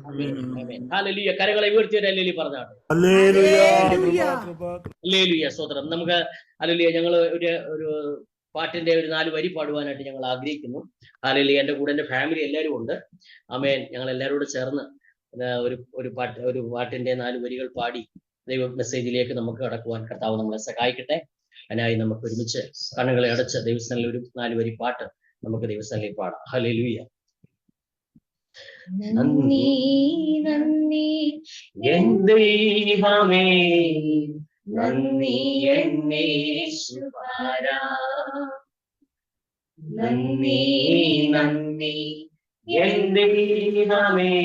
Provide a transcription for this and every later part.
Hallelujah. കരങ്ങളെ ഉയർത്തിയൊരു hallelujah പറഞ്ഞാട്ടെ. Hallelujah. സ്തോത്രം. നമുക്ക് ഹല്ലേലൂയ. ഞങ്ങൾ ഒരു പാട്ടിന്റെ ഒരു 4 വരി പാടുവാനായിട്ട് ഞങ്ങൾ ആഗ്രഹിക്കുന്നു. ഹല്ലേലൂയ. എൻ്റെ കൂടെ എൻ്റെ ഫാമിലി എല്ലാവരും ഉണ്ട്. ആമേൻ. ഞങ്ങൾ എല്ലാവരോടും ചേർന്ന് ഒരു പാട്ടിന്റെ 4 വരികൾ പാടി ദൈവ മെസ്സേജിലേക്ക് നമുക്ക് കടക്കുവാൻ കർത്താവ് നമ്മളെ സഹായിക്കട്ടെ. അതിനായി നമുക്ക് ഒരുമിച്ച് കണ്ണുകളെ അടച്ച് ദൈവസ്ഥനിൽ ഒരു 4 വരി പാട്ട് നമുക്ക് ദൈവസ്ഥനിൽ പാടാം. ഹല്ലേലൂയ. നന്ദി നന്ദി എൻ ദൈവമേ, നന്ദി എന്നേശുപാരാ, നന്ദി നന്ദി എൻ ദൈവമേ,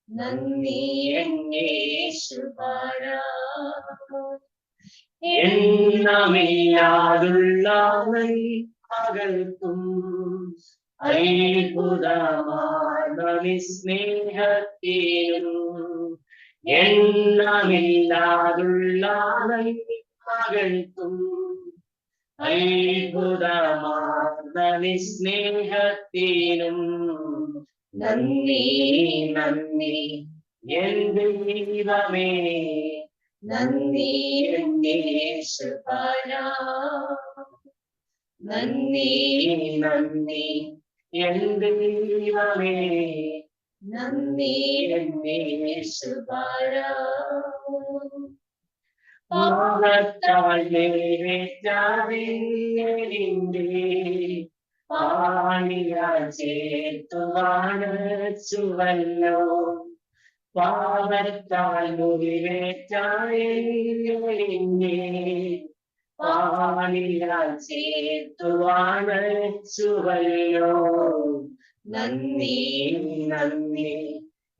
നന്ദി എന്നേശുപാരാ. എണ്ണമില്ലാതുള്ള പകൽക്കും അത്ഭുതമാർന്ന സ്നേഹത്തിനും, എണ്ണമില്ലാതുള്ള പകൽക്കും അത്ഭുതമാർന്ന സ്നേഹത്തിനും നന്ദി നന്ദി എൻ ദൈവമേ, നന്ദി എന്നേശുപാരാ, നന്ദി നന്ദി എൻ ദൈവമേ, നന്ദി എന്നേശുപാരാ. പാപത്താൽ നിറവേറ്റാവിന്റെ പാണിയാൽ ചേർത്തുവാനച്ചുവല്ലോ, പാപത്താൽ മുറിവേറ്റാവിന്റെ പാണിയാൽ ചേർത്തുവാനച്ചുവല്ലോ. നന്ദി നന്ദി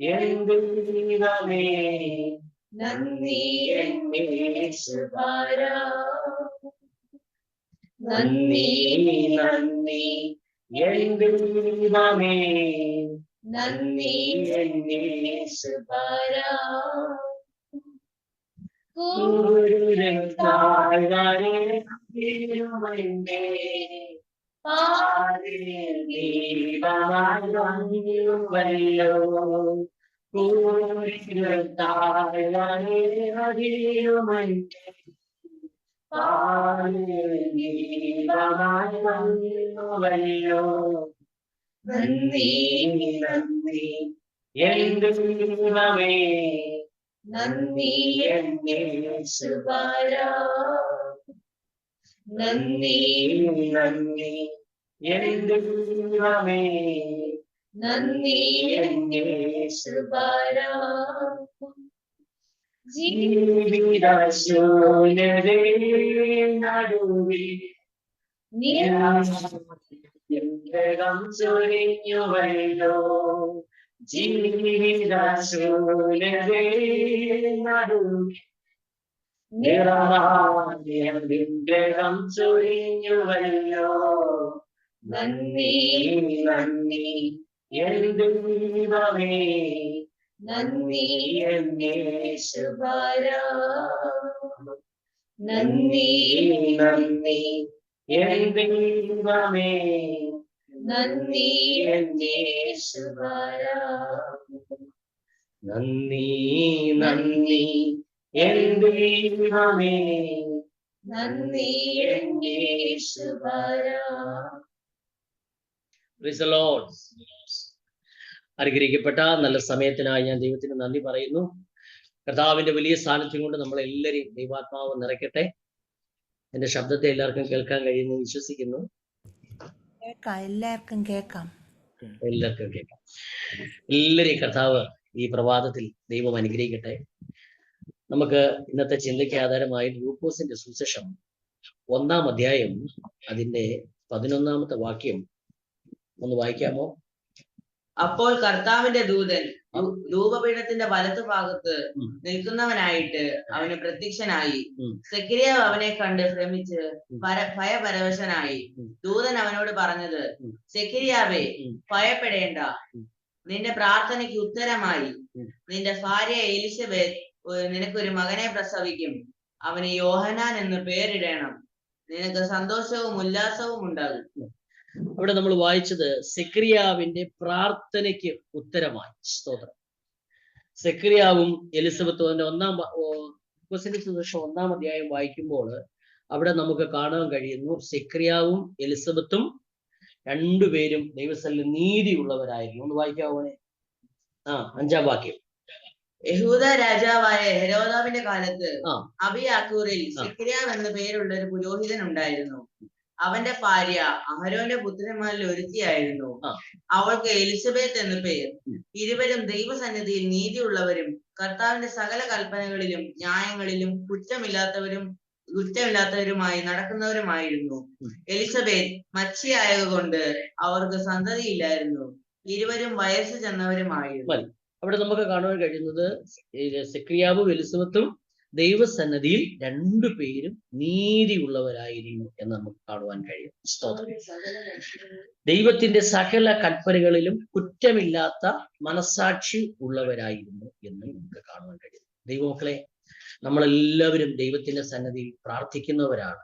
എൻ ദൈവമേ, നന്ദി എന്നേശുപാരാ, നന്ദി നന്ദി എൻ ദൈവമേ, നന്ദി എന്നേശുപാരാ. ദീപമല്ലോ നന്ദി നന്ദി എൻ ദൈവമേ, നന്ദി എന്നേശുപാരാ, നന്ദി നന്ദി എൻ ദൈവമേ, നന്ദി എന്നേശുപാരാ. ജീവിതശൂന്യതേ നടുവിൽ നിരാശം ചൊരിഞ്ഞുവല്ലോ, ജീവിതശൂന്യതേ നടുവിൽ നിരാശം ചൊരിഞ്ഞുവല്ലോ. നന്ദി നന്ദി എൻ ദൈവമേ, നന്ദി എന്നേശുപാരാ, നന്ദി നന്ദി എൻ ദൈവമേ, നന്ദി എന്നേശുപാരാ. നന്ദി നന്ദി എൻ ദൈവമേ, നന്ദി എന്നേശുപാരാ. Praise the Lord. അനുഗ്രഹിക്കപ്പെട്ട നല്ല സമയത്തിനായി ഞാൻ ദൈവത്തിന് നന്ദി പറയുന്നു. കർത്താവിന്റെ വലിയ സാന്നിധ്യം കൊണ്ട് നമ്മളെല്ലാവരെയും ദൈവാത്മാവ് നിറയ്ക്കട്ടെ. എന്റെ ശബ്ദത്തെ എല്ലാവർക്കും കേൾക്കാൻ കഴിയുന്നു വിശ്വസിക്കുന്നു. എല്ലാവർക്കും കേൾക്കാം. എല്ലാവരെയും കർത്താവ് ഈ പ്രഭാതത്തിൽ ദൈവം അനുഗ്രഹിക്കട്ടെ. നമുക്ക് ഇന്നത്തെ ചിന്തയ്ക്ക് ആധാരമായി ലൂക്കോസിന്റെ സുവിശേഷം 1-ാം അധ്യായം അതിന്റെ 11-ാമത്തെ വാക്യം ഒന്ന് വായിക്കാമോ? അപ്പോൾ കർത്താവിന്റെ ദൂതൻ ധൂപപീഠത്തിന്റെ വലതു ഭാഗത്ത് നിൽക്കുന്നവനായിട്ട് അവന് പ്രത്യക്ഷനായി. സെക്കരിയാവ് അവനെ കണ്ട് ഭ്രമിച്ച് ഭയപരവശനായി. ദൂതൻ അവനോട് പറഞ്ഞത്, സെക്കരിയാവേ, ഭയപ്പെടേണ്ട, നിന്റെ പ്രാർത്ഥനയ്ക്ക് ഉത്തരമായി നിന്റെ ഭാര്യ എലിസബത്ത് നിനക്കൊരു മകനെ പ്രസവിക്കും. അവന് യോഹന്നാൻ എന്ന് പേരിടണം. നിനക്ക് സന്തോഷവും ഉല്ലാസവും ഉണ്ടാകും. അവിടെ നമ്മൾ വായിച്ചത് സെക്കരിയാവിന്റെ പ്രാർത്ഥനയ്ക്ക് ഉത്തരമായി. സ്തോത്രം. സെക്രിയാവും എലിസബത്തും അതിന്റെ സുവിശേഷം 1-ാം അധ്യായം വായിക്കുമ്പോൾ അവിടെ നമുക്ക് കാണാൻ കഴിയുന്നു, സെക്രിയാവും എലിസബത്തും രണ്ടുപേരും ദൈവസ്ഥലിൽ നീതിയുള്ളവരായിരുന്നു. ഒന്ന് വായിക്കാവോ? 5-ാം വാക്യം. യഹൂദ രാജാവായ ഹെരോദാവിന്റെ കാലത്ത് ആ. അബിയാക്കൂറിൽ സെക്രിയാവ് എന്ന പേരുള്ള ഒരു പുരോഹിതൻ ഉണ്ടായിരുന്നു. അവന്റെ ഭാര്യ അഹരോന്റെ പുത്രന്മാരിൽ ഒരുത്തിയായിരുന്നു. അവൾക്ക് എലിസബത്ത് എന്ന പേർ. ഇരുവരും ദൈവസന്നിധിയിൽ നീതിയുള്ളവരും കർത്താവിന്റെ സകല കൽപ്പനകളിലും ന്യായങ്ങളിലും കുറ്റമില്ലാത്തവരുമായി നടക്കുന്നവരുമായിരുന്നു. എലിസബത്ത് മച്ചിയായതുകൊണ്ട് അവർക്ക് സന്തതിയില്ലായിരുന്നു. ഇരുവരും വയസ്സ് ചെന്നവരുമായിരുന്നു. അവിടെ നമുക്ക് കാണുവാൻ കഴിയുന്നത് സെക്രിയാവും എലിസബത്തും ദൈവസന്നിധിയിൽ രണ്ടുപേരും നീതിയുള്ളവരായിരുന്നു എന്ന് നമുക്ക് കാണുവാൻ കഴിയും. ദൈവത്തിന്റെ സകല കൽപ്പനകളിലും കുറ്റമില്ലാത്ത മനസാക്ഷി ഉള്ളവരായിരുന്നു എന്ന് നമുക്ക് കാണുവാൻ കഴിയും. ദൈവമക്കളെ, നമ്മളെല്ലാവരും ദൈവത്തിന്റെ സന്നിധിയിൽ പ്രാർത്ഥിക്കുന്നവരാണ്.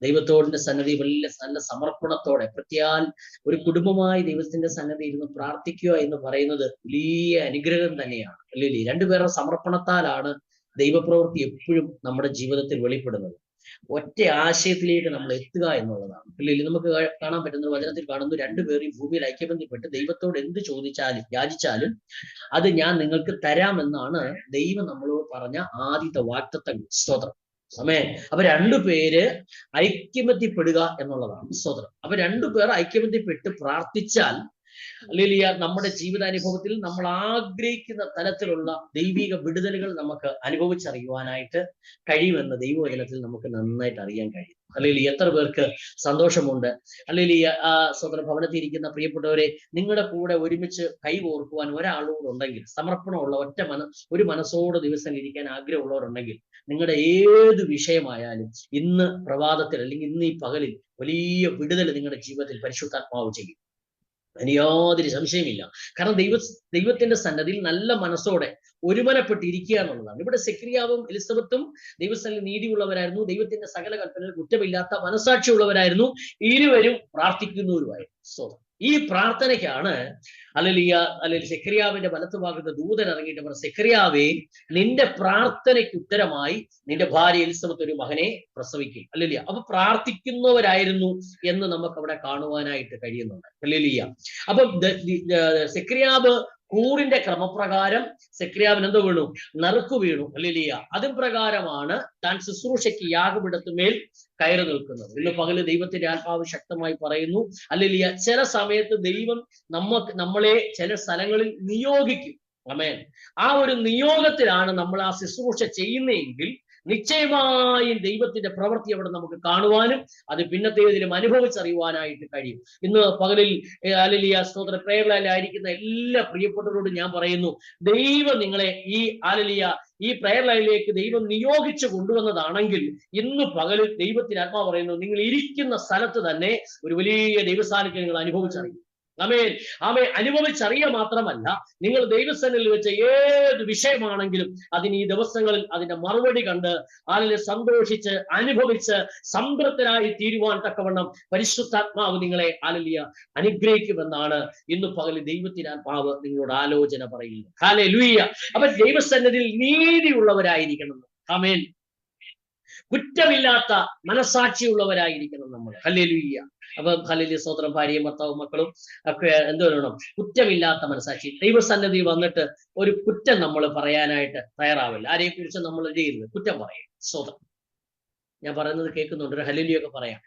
ദൈവത്തോടിന്റെ സന്നിധി വലിയ നല്ല സമർപ്പണത്തോടെ പ്രത്യാൽ ഒരു കുടുംബമായി ദൈവത്തിന്റെ സന്നിധി ഇരുന്ന് പ്രാർത്ഥിക്കുക എന്ന് പറയുന്നത് വലിയ അനുഗ്രഹം തന്നെയാണ്. അല്ലേ? രണ്ടുപേരുടെ സമർപ്പണത്താലാണ് ദൈവപ്രവൃത്തി എപ്പോഴും നമ്മുടെ ജീവിതത്തിൽ വെളിപ്പെടുന്നത്. ഒറ്റ ആശയത്തിലേക്ക് നമ്മൾ എത്തുക എന്നുള്ളതാണ്. അല്ലെങ്കിൽ നമുക്ക് കാണാൻ പറ്റുന്ന വചനത്തിൽ കാണുന്നു, രണ്ടുപേരും ഭൂമിയിൽ ഐക്യബന്ധപ്പെട്ട് ദൈവത്തോട് എന്ത് യാചിച്ചാലും അത് ഞാൻ നിങ്ങൾക്ക് തരാമെന്നാണ് ദൈവം നമ്മളോട് പറഞ്ഞ ആദ്യത്തെ വാഗ്ദത്തം. സ്തോത്രം. അപ്പൊ രണ്ടുപേര് ഐക്യബന്ധിപ്പെടുക എന്നുള്ളതാണ്. സ്തോത്രം. അപ്പൊ രണ്ടുപേർ ഐക്യബന്ധിപ്പെട്ട് പ്രാർത്ഥിച്ചാൽ അല്ലെങ്കിൽ നമ്മുടെ ജീവിതാനുഭവത്തിൽ നമ്മൾ ആഗ്രഹിക്കുന്ന തലത്തിലുള്ള ദൈവിക വിടുതലുകൾ നമുക്ക് അനുഭവിച്ചറിയുവാനായിട്ട് കഴിയുമെന്ന് ദൈവവചനത്തിൽ നമുക്ക് നന്നായിട്ട് അറിയാൻ കഴിയും. അല്ലെങ്കിൽ എത്ര പേർക്ക് സന്തോഷമുണ്ട്. അല്ലെങ്കിൽ സ്വതന്ത്ര ഭവനത്തിൽ ഇരിക്കുന്ന പ്രിയപ്പെട്ടവരെ, നിങ്ങളുടെ കൂടെ ഒരുമിച്ച് കൈകോർക്കുവാൻ ഒരാളോടുണ്ടെങ്കിൽ, സമർപ്പണമുള്ള ഒരു മനസ്സോട് ദിവസം ഇരിക്കാൻ ആഗ്രഹമുള്ളവരുണ്ടെങ്കിൽ, നിങ്ങളുടെ ഏത് വിഷയമായാലും ഇന്ന് പ്രഭാതത്തിൽ അല്ലെങ്കിൽ ഇന്ന് ഈ പകലിൽ വലിയ വിടുതൽ നിങ്ങളുടെ ജീവിതത്തിൽ പരിശുദ്ധാത്മാവ് ചെയ്യും. അതിന് യാതൊരു സംശയമില്ല. കാരണം ദൈവത്തിന്റെ സന്നദ്ധിയിൽ നല്ല മനസ്സോടെ ഒരുമനപ്പെട്ടിരിക്കുക എന്നുള്ളതാണ്. ഇവിടെ സെക്രിയാവും എലിസബത്തും ദൈവസ്ഥലിൽ നീതിയുള്ളവരായിരുന്നു. ദൈവത്തിന്റെ സകല കൽപ്പനകൾ കുറ്റമില്ലാത്ത മനസാക്ഷിയുള്ളവരായിരുന്നു. ഇരുവരും പ്രാർത്ഥിക്കുന്നവരുമായിരുന്നു. ഈ പ്രാർത്ഥനയ്ക്കാണ് അല്ലെങ്കിൽ സെക്രിയാവിന്റെ വലത്തുഭാഗത്ത് ദൂതൻ ഇറങ്ങിയിട്ട് പറഞ്ഞ, സെക്രിയാവേ, നിന്റെ പ്രാർത്ഥനയ്ക്ക് ഉത്തരമായി നിന്റെ ഭാര്യ എലിസബത്ത് ഒരു മകനെ പ്രസവിക്കും. അല്ലേലിയ. അപ്പൊ പ്രാർത്ഥിക്കുന്നവരായിരുന്നു എന്ന് നമുക്ക് അവിടെ കാണുവാനായിട്ട് കഴിയുന്നുണ്ട്. അല്ലേലിയ. അപ്പം സെക്രിയാവ് കൂറിന്റെ ക്രമപ്രകാരം സെക്രിയാവിന് എന്തോ വീണു? നറുക്കു വീണു. അല്ലേലിയ. അതും പ്രകാരമാണ് താൻ ശുശ്രൂഷയ്ക്ക് യാഗപീഠത്തിന്മേൽ കയറി നിൽക്കുന്നത്. ഇന്ന് പകല് ദൈവത്തിന്റെ ആത്മാവ് ശക്തമായി പറയുന്നു, അല്ലേലിയ, ചില സമയത്ത് ദൈവം നമ്മളെ ചില സ്ഥലങ്ങളിൽ നിയോഗിക്കും. ആമേൻ. ആ ഒരു നിയോഗത്തിലാണ് നമ്മൾ ആ ശുശ്രൂഷ ചെയ്യുന്നതെങ്കിൽ നിശ്ചയമായും ദൈവത്തിന്റെ പ്രവൃത്തി അവിടെ നമുക്ക് കാണുവാനും അത് പിന്നത്തേതിലും അനുഭവിച്ചറിയുവാനായിട്ട് കഴിയും. ഇന്ന് പകലിൽ ഹല്ലേലൂയ സ്തോത്ര പ്രേയറിലായിരിക്കുന്ന എല്ലാ പ്രിയപ്പെട്ടവരോടും ഞാൻ പറയുന്നു, ദൈവം നിങ്ങളെ ഈ പ്രേയർ ലൈനിലേക്ക് ദൈവം നിയോഗിച്ചു കൊണ്ടുവന്നതാണെങ്കിൽ ഇന്ന് പകലിൽ ദൈവത്തിന്റെ ആത്മാവ് പറയുന്നു, നിങ്ങൾ ഇരിക്കുന്ന സ്ഥലത്ത് തന്നെ ഒരു വലിയ ദൈവസാന്നിധ്യം നിങ്ങൾ അനുഭവിച്ചറിയും. അനുഭവിച്ചറിയുക മാത്രമല്ല, നിങ്ങൾ ദൈവസന്നിധിയിൽ വെച്ച ഏത് വിഷയമാണെങ്കിലും അതിന് ഈ ദിവസങ്ങളിൽ അതിന്റെ മറുപടി കണ്ട് സന്തോഷിച്ച് അനുഭവിച്ച് സംതൃപ്തരായി തീരുവാൻ തക്കവണ്ണം പരിശുദ്ധാത്മാവ് നിങ്ങളെ അനുഗ്രഹിക്കുമെന്നാണ് ഇന്ന് പകൽ ദൈവത്തിന്റെ ആത്മാവ് നിങ്ങളോട് ആലോചന പറയുന്നത്. ഹല്ലേലൂയ. അപ്പൊ ദൈവസന്നിധിയിൽ നീതിയുള്ളവരായിരിക്കണം. ആമേൻ. കുറ്റമില്ലാത്ത മനസാക്ഷിയുള്ളവരായിരിക്കണം നമ്മൾ. ഹല്ലേലൂയ. അപ്പൊ ഹല്ലേലൂയ സ്തോത്രം. ഭാര്യയും ഭർത്താവും മക്കളും ഒക്കെ എന്ത് വേണം? കുറ്റമില്ലാത്ത മനസാക്ഷി. ദൈവസന്നിധി വന്നിട്ട് ഒരു കുറ്റം നമ്മൾ പറയാനായിട്ട് തയ്യാറാവില്ല. ആരെയും കുറിച്ച് നമ്മൾ ചെയ്യരുത്, കുറ്റം പറയും. സ്തോത്രം. ഞാൻ പറയുന്നത് കേൾക്കുന്നുണ്ട്? ഒരു ഹല്ലേലൂയ ഒക്കെ പറയാം.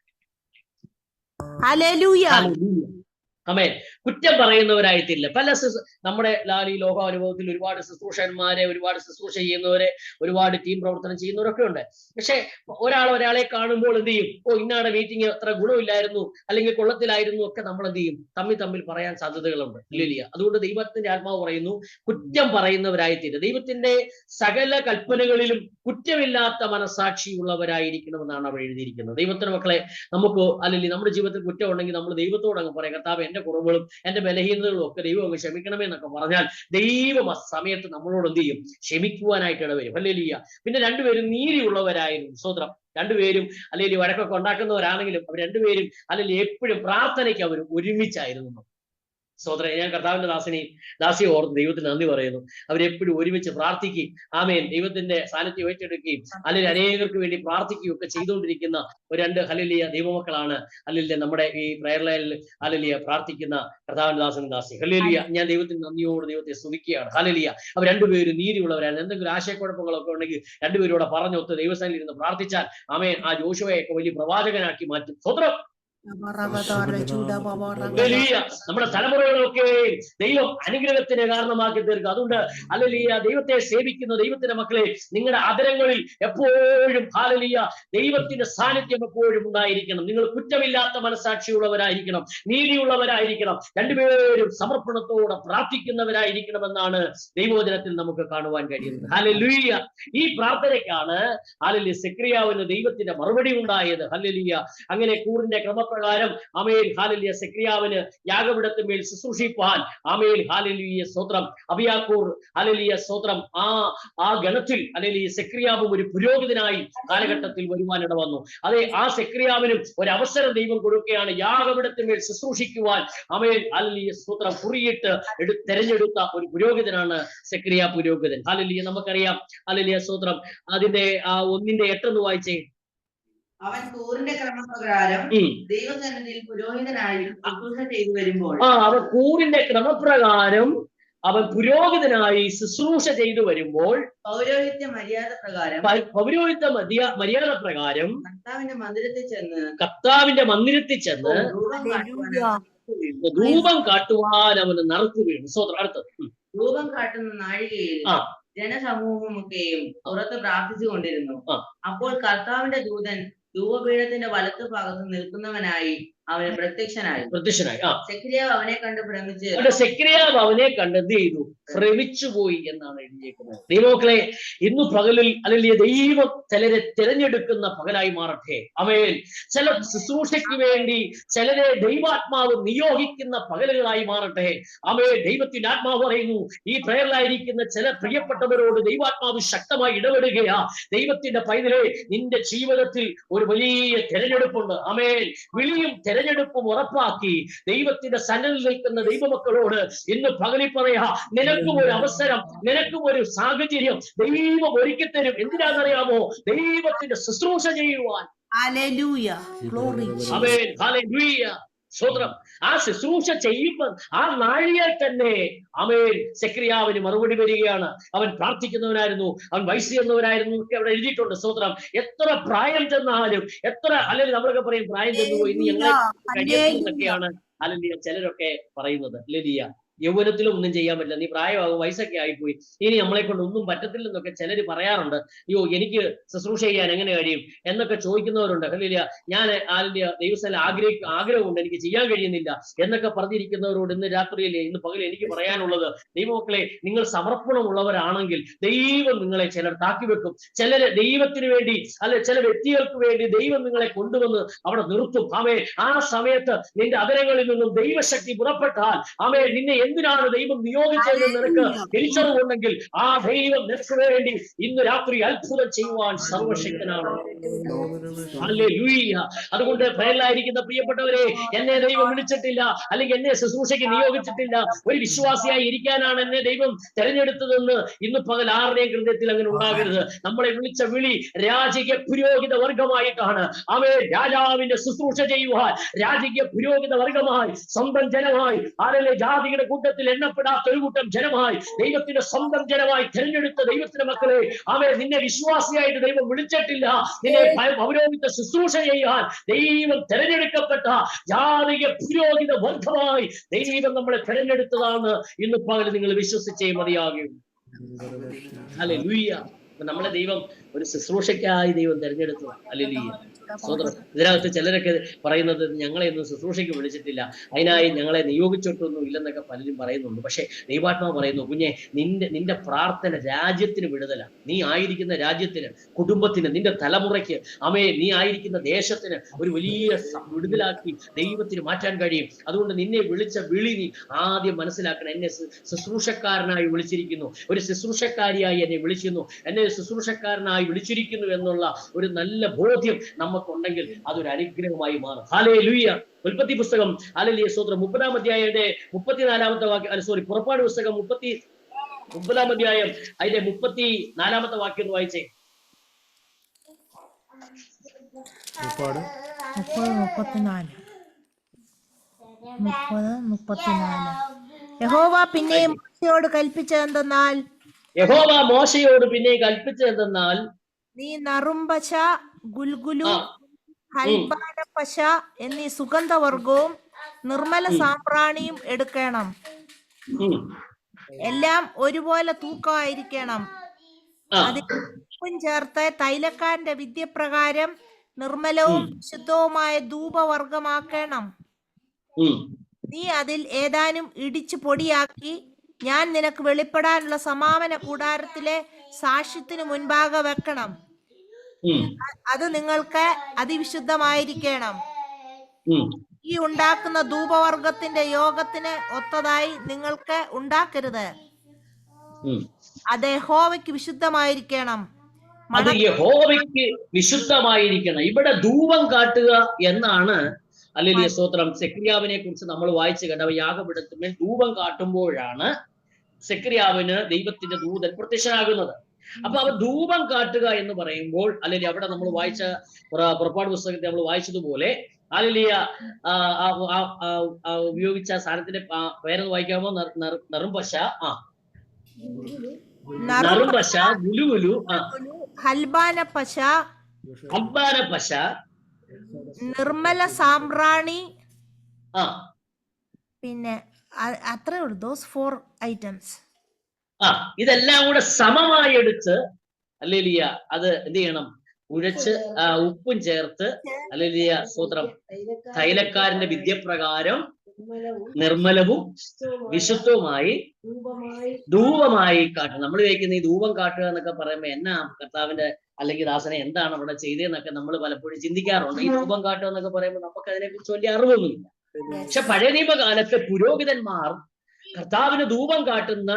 ആമേൻ. കുറ്റം പറയുന്നവരായിട്ടില്ല. നമ്മുടെ ഈ ലോകാനുഭവത്തിൽ ഒരുപാട് ശുശ്രൂഷന്മാരെ, ഒരുപാട് ശുശ്രൂഷ ചെയ്യുന്നവരെ, ഒരുപാട് ടീം പ്രവർത്തനം ചെയ്യുന്നവരൊക്കെ ഉണ്ട്. പക്ഷെ ഒരാളെ കാണുമ്പോൾ എന്ത് ചെയ്യും? ഇന്നാടെ മീറ്റിംഗ് അത്ര ഗുണമില്ലായിരുന്നു, അല്ലെങ്കിൽ കൊള്ളത്തിലായിരുന്നു ഒക്കെ നമ്മൾ എന്ത് ചെയ്യും? തമ്മിൽ പറയാൻ സാധ്യതകളുണ്ട്. ഇല്ലില്ല. അതുകൊണ്ട് ദൈവത്തിന്റെ ആത്മാവ് പറയുന്നു, കുറ്റം പറയുന്നവരായിട്ടില്ല. ദൈവത്തിന്റെ സകല കൽപ്പനകളിലും കുറ്റമില്ലാത്ത മനസാക്ഷിയുള്ളവരായിരിക്കണമെന്നാണ് അവിടെ എഴുതിയിരിക്കുന്നത്. ദൈവത്തിന്റെ മക്കളെ, നമുക്ക് അല്ലെങ്കിൽ നമ്മുടെ ജീവിതത്തിൽ കുറ്റം ഉണ്ടെങ്കിൽ നമ്മൾ ദൈവത്തോട് അങ്ങ് പറയാം, കർത്താവേ, എന്റെ കുറവുകളും എന്റെ ബലഹീനതകളും ഒക്കെ ദൈവം അങ്ങ് ക്ഷമിക്കണമേ എന്നൊക്കെ പറഞ്ഞാൽ ദൈവം ആ സമയത്ത് നമ്മളോട് എന്ത് ചെയ്യും? ക്ഷമിക്കുവാനായിട്ട് ഇടവരും. ഹല്ലേലൂയ. പിന്നെ രണ്ടുപേരും നീതിയുള്ളവരായിരുന്നു. സ്തോത്രം. രണ്ടുപേരും അല്ലെങ്കിൽ വഴക്കൊക്കെ ഉണ്ടാക്കുന്നവരാണെങ്കിലും അവർ രണ്ടുപേരും അല്ലെങ്കിൽ എപ്പോഴും പ്രാർത്ഥനയ്ക്ക് അവർ ഒരുമിച്ചായിരുന്നു. സഹോദരൻ, ഞാൻ കർത്താവിന്റെ ദാസിയെ ഓർത്ത് ദൈവത്തിന് നന്ദി പറയുന്നു. അവരെപ്പോഴും ഒരുമിച്ച് പ്രാർത്ഥിക്കുകയും ആമേൻ ദൈവത്തിന്റെ സാന്നിധ്യം ഏറ്റെടുക്കുകയും അല്ലെങ്കിൽ അനേകർക്ക് വേണ്ടി പ്രാർത്ഥിക്കുകയും ഒക്കെ ചെയ്തുകൊണ്ടിരിക്കുന്ന ഒരു 2 ഹല്ലേലൂയ ദൈവമക്കളാണ് ഹല്ലേലൂയ നമ്മുടെ ഈ പ്രയർ ലൈനിൽ ഹല്ലേലൂയ പ്രാർത്ഥിക്കുന്ന കർത്താവിന്റെ ദാസി. ഹല്ലേലൂയ, ഞാൻ ദൈവത്തിന് നന്ദിയോട് ദൈവത്തെ സ്തുതിക്കുകയാണ്. ഹല്ലേലൂയ, അവർ രണ്ടുപേരും നീതിയുള്ളവരാണ്. എന്തെങ്കിലും ആശയക്കുഴപ്പങ്ങളൊക്കെ ഉണ്ടെങ്കിൽ രണ്ടുപേരോടെ പറഞ്ഞൊത്ത് ദൈവസ്ഥാനിൽ ഇരുന്ന് പ്രാർത്ഥിച്ചാൽ ആമേൻ ആ ജോഷുവയൊക്കെ വലിയ പ്രവാചകനാക്കി മാറ്റും. സ്വതന്ത്രം നമ്മുടെ തലമുറകളൊക്കെ ദൈവം അനുഗ്രഹത്തിന് കാരണമാക്കി തീർക്കുക. അതുകൊണ്ട് ഹല്ലേലൂയ, ദൈവത്തെ സേവിക്കുന്ന ദൈവത്തിന്റെ മക്കളെ, നിങ്ങളുടെ അതരങ്ങളിൽ എപ്പോഴും ഹല്ലേലൂയ ദൈവത്തിന്റെ സാന്നിധ്യം എപ്പോഴും ഉണ്ടായിരിക്കണം. നിങ്ങൾ കുറ്റമില്ലാത്ത മനസാക്ഷിയുള്ളവരായിരിക്കണം, നീതിയുള്ളവരായിരിക്കണം, രണ്ടുപേരും സമർപ്പണത്തോടെ പ്രാർത്ഥിക്കുന്നവരായിരിക്കണമെന്നാണ് ദൈവവചനത്തിൽ നമുക്ക് കാണുവാൻ കഴിയുന്നത്. ഹല്ലേലൂയ, ഈ പ്രാർത്ഥനയ്ക്കാണ് ഹല്ലേലൂയ സെക്രിയാവിന് ദൈവത്തിന്റെ മറുപടി ഉണ്ടായത്. ഹല്ലേലൂയ, അങ്ങനെ കൂറിന്റെ ക്രമപ്രകാരം ആമേൻ ഹല്ലേലൂയ സെക്രിയാവിന് യാഗപീഠത്തിന്മേൽ ശുശ്രൂഷിപ്പാൻ ആമേൻ ഹല്ലേലൂയ സ്തോത്രം അബിയാക്കൂർ ഹല്ലേലൂയ സ്തോത്രം ആ ഗണത്തിൽ ഹല്ലേലൂയ സെക്രിയാവും ഒരു പുരോഹിതനായി കാലഘട്ടത്തിൽ വരുവാനിട വന്നു. അതെ, ആ സെക്രിയാവിനും ഒരു അവസരം ദൈവം കൊടുക്കുകയാണ് യാഗപീഠത്തിന്മേൽ ശുശ്രൂഷിക്കുവാൻ. ആമേൻ ഹല്ലേലൂയ സ്തോത്രം കുറിയിട്ട് തെരഞ്ഞെടുത്ത ഒരു പുരോഹിതനാണ് സെക്രിയ പുരോഹിതൻ. ഹല്ലേലൂയ, നമുക്കറിയാം ഹല്ലേലൂയ സ്തോത്രം അതിന്റെ 1:8 എന്ന് വായിച്ചേ. അവൻ കൂറിന്റെ ക്രമപ്രകാരം ദൈവസന്നിധിയിൽ പുരോഹിതനായി ശുശ്രൂഷ ചെയ്തു വരുമ്പോൾ അവൻ കൂറിന്റെ ക്രമപ്രകാരം അവൻ പുരോഹിതനായി ശുശ്രൂഷ ചെയ്തു വരുമ്പോൾ പൗരോഹിത്യ മര്യാദ പ്രകാരം കർത്താവിന്റെ മന്ദിരത്തിൽ ചെന്ന് ധൂപം കാട്ടുവാൻ അവന് നറുക്കു വീണു. അടുത്തത് ധൂപം കാട്ടുന്ന നാഴികയിൽ ജനസമൂഹമൊക്കെയും പുറത്ത് പ്രാർത്ഥിച്ചുകൊണ്ടിരുന്നു. അപ്പോൾ കർത്താവിന്റെ ദൂതൻ ധൂപപീഠത്തിന്റെ വലത്തു ഭാഗത്ത് നിൽക്കുന്നവനായി അവന് പ്രത്യക്ഷനായി. സെക്രിയാവ് അവനെ കണ്ട് ഭ്രമിച്ച് സെക്രിയാവ് അവനെ കണ്ട് എന്ത് ചെയ്തു? ഭ്രമിച്ചുപോയി എന്നാണ് എഴുതിയിരിക്കുന്നത്. ദൈവമക്കളെ, ഇന്നു പകലിൽ അല്ലെങ്കിൽ ദൈവം ചിലരെ തിരഞ്ഞെടുക്കുന്ന പകലായി മാറട്ടെ. ആമേൻ. ചില ശുശ്രൂഷയ്ക്ക് വേണ്ടി ചിലരെ ദൈവാത്മാവ് നിയോഗിക്കുന്ന പകലുകളായി മാറട്ടെ. ആമേൻ. ദൈവത്തിന്റെ ആത്മാവ് പറയുന്നു, ഈ പ്രയറിലായിരിക്കുന്ന ചില പ്രിയപ്പെട്ടവരോട് ദൈവാത്മാവ് ശക്തമായി ഇടപെടുകയാ. ദൈവത്തിന്റെ പൈതലേ, നിന്റെ ജീവിതത്തിൽ ഒരു വലിയ തിരഞ്ഞെടുപ്പുണ്ട്. ആമേൻ. വിളിയും തെരഞ്ഞെടുപ്പും ഉറപ്പാക്കി ദൈവത്തിന്റെ സന്നിധിയിൽ നിൽക്കുന്ന ദൈവമക്കളോട് ഇന്ന് പകലിൽ പറയാ, നിനക്കും ഒരു അവസരം, നിനക്കും ഒരു സാഹചര്യം ദൈവം ഒരുക്കി തരും. എന്തിനാണെന്നറിയാമോ? ദൈവത്തിന്റെ ശുശ്രൂഷ ചെയ്യുവാൻ. സ്വതന്ത്രം ആ ശുശ്രൂഷ ചെയ്യുമ്പോൾ ആ നാഴികയിൽ തന്നെ ആമേൻ സെക്രിയാവിന് മറുപടി വരികയാണ്. അവൻ പ്രാർത്ഥിക്കുന്നവനായിരുന്നു, അവൻ വയസ്സെന്നവനായിരുന്നു ഒക്കെ അവിടെ എഴുതിയിട്ടുണ്ട്. സ്വതന്ത്രം എത്ര പ്രായം ചെന്നാലും, എത്ര അല്ലെങ്കിൽ നമ്മളൊക്കെ പറയും പ്രായം ചെന്നുപോയി ഇനി ഞങ്ങളെ കഴിയുന്നതൊക്കെയാണ് അല്ലെങ്കിൽ ചിലരൊക്കെ പറയുന്നത്. ലലിയ, യൗവനത്തിലും ഒന്നും ചെയ്യാൻ പറ്റില്ല, നീ പ്രായമാകും, വയസ്സൊക്കെ ആയിപ്പോയി, ഇനി നമ്മളെ കൊണ്ട് ഒന്നും പറ്റത്തില്ലെന്നൊക്കെ ചിലർ പറയാറുണ്ട്. അയ്യോ, എനിക്ക് ശുശ്രൂഷ ചെയ്യാൻ എങ്ങനെ കഴിയും എന്നൊക്കെ ചോദിക്കുന്നവരുണ്ട്. ഹല്ലേലൂയ, ഞാൻ ദൈവസ്ഥലം ആഗ്രഹമുണ്ട്, എനിക്ക് ചെയ്യാൻ കഴിയുന്നില്ല എന്നൊക്കെ പറഞ്ഞിരിക്കുന്നവരോട് ഇന്ന് രാത്രിയിലെ ഇന്ന് പകൽ എനിക്ക് പറയാനുള്ളത്, ദൈവമക്കളെ, നിങ്ങൾ സമർപ്പണമുള്ളവരാണെങ്കിൽ ദൈവം നിങ്ങളെ ചിലർ താക്കി വെക്കും. ചിലര് ദൈവത്തിന് വേണ്ടി അല്ലെ ചില വ്യക്തികൾക്ക് വേണ്ടി ദൈവം നിങ്ങളെ കൊണ്ടുവന്ന് അവിടെ നിർത്തും. ആമേ, ആ സമയത്ത് നിന്റെ അതരങ്ങളിൽ നിന്നും ദൈവശക്തി പുറപ്പെട്ടാൽ ആമേ, നിന്നെ എന്തിനാണ് ദൈവം നിയോഗിച്ചതെന്ന് നിനക്ക് തിരിച്ചറിവുണ്ടെങ്കിൽ ആ ദൈവം നിനക്ക് വേണ്ടി ഇന്ന് രാത്രി അത്ഭുതം ചെയ്യുവാൻ സർവശക്തനാണ്. ഹല്ലേലൂയ. അതുകൊണ്ട് പ്രയറിലായിരിക്കുന്ന പ്രിയപ്പെട്ടവരെ, എന്നെ ദൈവം വിളിച്ചിട്ടില്ല, അല്ലെങ്കിൽ എന്നെ ശുശ്രൂഷയ്ക്ക് നിയോഗിച്ചിട്ടില്ല, ഒരു വിശ്വാസിയായി ഇരിക്കാനാണ് എന്നെ ദൈവം തെരഞ്ഞെടുത്തതെന്ന് ഇന്ന് പകൽ ആരുടെയും ഹൃദയത്തിൽ അങ്ങനെ ഉണ്ടാകരുത്. നമ്മളെ വിളിച്ച വിളി രാജകീയ പുരോഹിത വർഗമായിട്ടാണ്. അവൻ രാജാവിന്റെ ശുശ്രൂഷ ചെയ്യുവാൻ രാജകീയ പുരോഹിത വർഗമായി, സ്വന്തം ജനമായി, ആരല്ലേ ജാതിയുടെ കൂട്ടത്തിൽ എണ്ണപ്പെടാത്ത ഒരു കൂട്ടം ജനമായി, ദൈവത്തിന്റെ സ്വന്തം ജനമായി തിരഞ്ഞെടുത്ത ദൈവത്തിന്റെ മക്കളെ, അവൻ നിന്നെ വിശ്വാസിയായിട്ട് ദൈവം വിളിച്ചിട്ടില്ല. നിന്നെ പൗരോഹിത ശുശ്രൂഷ ചെയ്യാൻ ദൈവം തിരഞ്ഞെടുക്കപ്പെട്ട ജാതിക പുരോഹിത വർഗമായി ദൈവം നമ്മളെ തിരഞ്ഞെടുത്തതാണ്. ഇന്ന് പകൽ നിങ്ങൾ വിശ്വസിച്ചേ മതിയാകും. ഹല്ലേലൂയ. നമ്മളെ ദൈവം ഒരു ശുശ്രൂഷയ്ക്കായി ദൈവം തിരഞ്ഞെടുത്തതാണ്. ഹല്ലേലൂയ. സ്വതന്ത്രം. ഇതിനകത്ത് ചിലരൊക്കെ പറയുന്നത് ഞങ്ങളെ ഒന്നും ശുശ്രൂഷയ്ക്ക് വിളിച്ചിട്ടില്ല, അതിനായി ഞങ്ങളെ നിയോഗിച്ചിട്ടൊന്നും ഇല്ലെന്നൊക്കെ പലരും പറയുന്നുണ്ട്. പക്ഷെ ദൈവാത്മാവ് പറയുന്നു, കുഞ്ഞെ, നിന്റെ പ്രാർത്ഥന രാജ്യത്തിന് വിടുതലാണ്. നീ ആയിരിക്കുന്ന രാജ്യത്തിന്, കുടുംബത്തിന്, നിന്റെ തലമുറയ്ക്ക്, നീ ആയിരിക്കുന്ന ദേശത്തിന് ഒരു വലിയ വിടുതലാക്കി ദൈവത്തിന് മാറ്റാൻ കഴിയും. അതുകൊണ്ട് നിന്നെ വിളിച്ച വിളി നീ ആദ്യം മനസ്സിലാക്കണം. എന്നെ ശുശ്രൂഷക്കാരനായി വിളിച്ചിരിക്കുന്നു, ഒരു ശുശ്രൂഷക്കാരിയായി എന്നെ വിളിക്കുന്നു, എന്നെ ശുശ്രൂഷക്കാരനായി വിളിച്ചിരിക്കുന്നു എന്നുള്ള ഒരു നല്ല ബോധ്യം നമുക്കുണ്ടെങ്കിൽ അതൊരു അനുഗ്രഹമായി മാറും. ഹല്ലേലൂയ. ഉൽപ്പത്തി പുസ്തകം ഹല്ലേലൂയ സ്തോത്രം 30-ാം അധ്യായത്തിന്റെ 34-ാമത്തെ വാക്യം, പുറപ്പാട് പുസ്തകം 30-ാം അധ്യായം അതിന്റെ 34-ാമത്തെ വാക്യം ഒന്ന് വായിച്ചേ. പുറപ്പാട് 30-34 യഹോവ പിന്നെയും മോശയോട് കൽപ്പിച്ചതെന്തെന്നാൽ യഹോവ മോശയോട് പിന്നെ കൽപ്പിച്ചതെന്തെന്നാൽ നീ നറുംപശ, ഗുൽഗുലു, ഹൽബാനപ്പശ എന്നീ സുഗന്ധവർഗവും നിർമ്മല സാമ്പ്രാണിയും എടുക്കണം. എല്ലാം ഒരുപോലെ തൂക്കമായിരിക്കണം. അതിൽ ഉപ്പും ചേർത്ത് തൈലക്കാരന്റെ വിദ്യപ്രകാരം നിർമ്മലവും ശുദ്ധവുമായ ധൂപവർഗമാക്കണം. നീ അതിൽ ഏതാനും ഇടിച്ചു പൊടിയാക്കി ഞാൻ നിനക്ക് വെളിപ്പെടാനുള്ള സമാപന കൂടാരത്തിലെ സാക്ഷ്യത്തിനു മുൻപാകെ വെക്കണം. അത് നിങ്ങൾക്ക് അതിവിശുദ്ധമായിരിക്കണം. ഈ ഉണ്ടാക്കുന്ന ധൂപവർഗത്തിന്റെ യോഗത്തിന് ഒത്തതായി നിങ്ങൾക്ക് ഉണ്ടാക്കരുത്. അത് യഹോവയ്ക്ക് വിശുദ്ധമായിരിക്കണം. അത് യഹോവയ്ക്ക് വിശുദ്ധമായിരിക്കണം. ഇവിടെ ധൂപം കാട്ടുക എന്നാണ് ഹല്ലേലൂയ സ്തോത്രം സെക്രിയാവിനെ കുറിച്ച് നമ്മൾ വായിച്ചു കേട്ട യാഗപീഠത്തിന്മേൽ ധൂപം കാട്ടുമ്പോഴാണ് സെക്രിയാവിന് ദൈവത്തിന്റെ ദൂതൻ പ്രത്യക്ഷനാകുന്നത്. അപ്പൊ അവർ ധൂപം കാട്ടുക എന്ന് പറയുമ്പോൾ അല്ലെങ്കിൽ അവിടെ നമ്മൾ വായിച്ച പുറപ്പാട് പുസ്തകത്തെ നമ്മൾ വായിച്ചതുപോലെ ഹല്ലേലൂയ ഉപയോഗിച്ച സാധനത്തിന്റെ പേരെന്ന് വായിക്കാമോ? നറുംപശ, നറുംപശ, ഗുലുഗുലു, ഹൽബാനപ്പശ, ഹൽബാനപ്പശ, നിർമ്മല സാമ്പ്രാണി, പിന്നെ അത്രേ ഉള്ളൂ. Those 4 items. ഇതെല്ലാം കൂടെ സമമായി എടുത്ത് ഹല്ലേലൂയ അത് എന്ത് ചെയ്യണം? കുഴച്ച് ഉപ്പും ചേർത്ത് ഹല്ലേലൂയ സ്തോത്രം തൈലക്കാരന്റെ വിദ്യപ്രകാരം നിർമ്മലവും വിശുദ്ധവുമായി ധൂപമായി കാട്ടണം. നമ്മൾ വിചാരിക്കുന്ന ഈ ധൂപം കാട്ടുക എന്നൊക്കെ പറയുമ്പോ എന്നാ കർത്താവിന്റെ അല്ലെങ്കിൽ ദാസനെ എന്താണ് അവിടെ ചെയ്തതെന്നൊക്കെ നമ്മൾ പലപ്പോഴും ചിന്തിക്കാറുണ്ട്. ഈ ധൂപം കാട്ടുക എന്നൊക്കെ പറയുമ്പോൾ നമുക്ക് അതിനെ കുറിച്ച് വലിയ അറിവൊന്നുമില്ല. പക്ഷെ പഴയ നിയമകാലത്ത് പുരോഹിതന്മാർ കർത്താവിന് ധൂപം കാട്ടുന്ന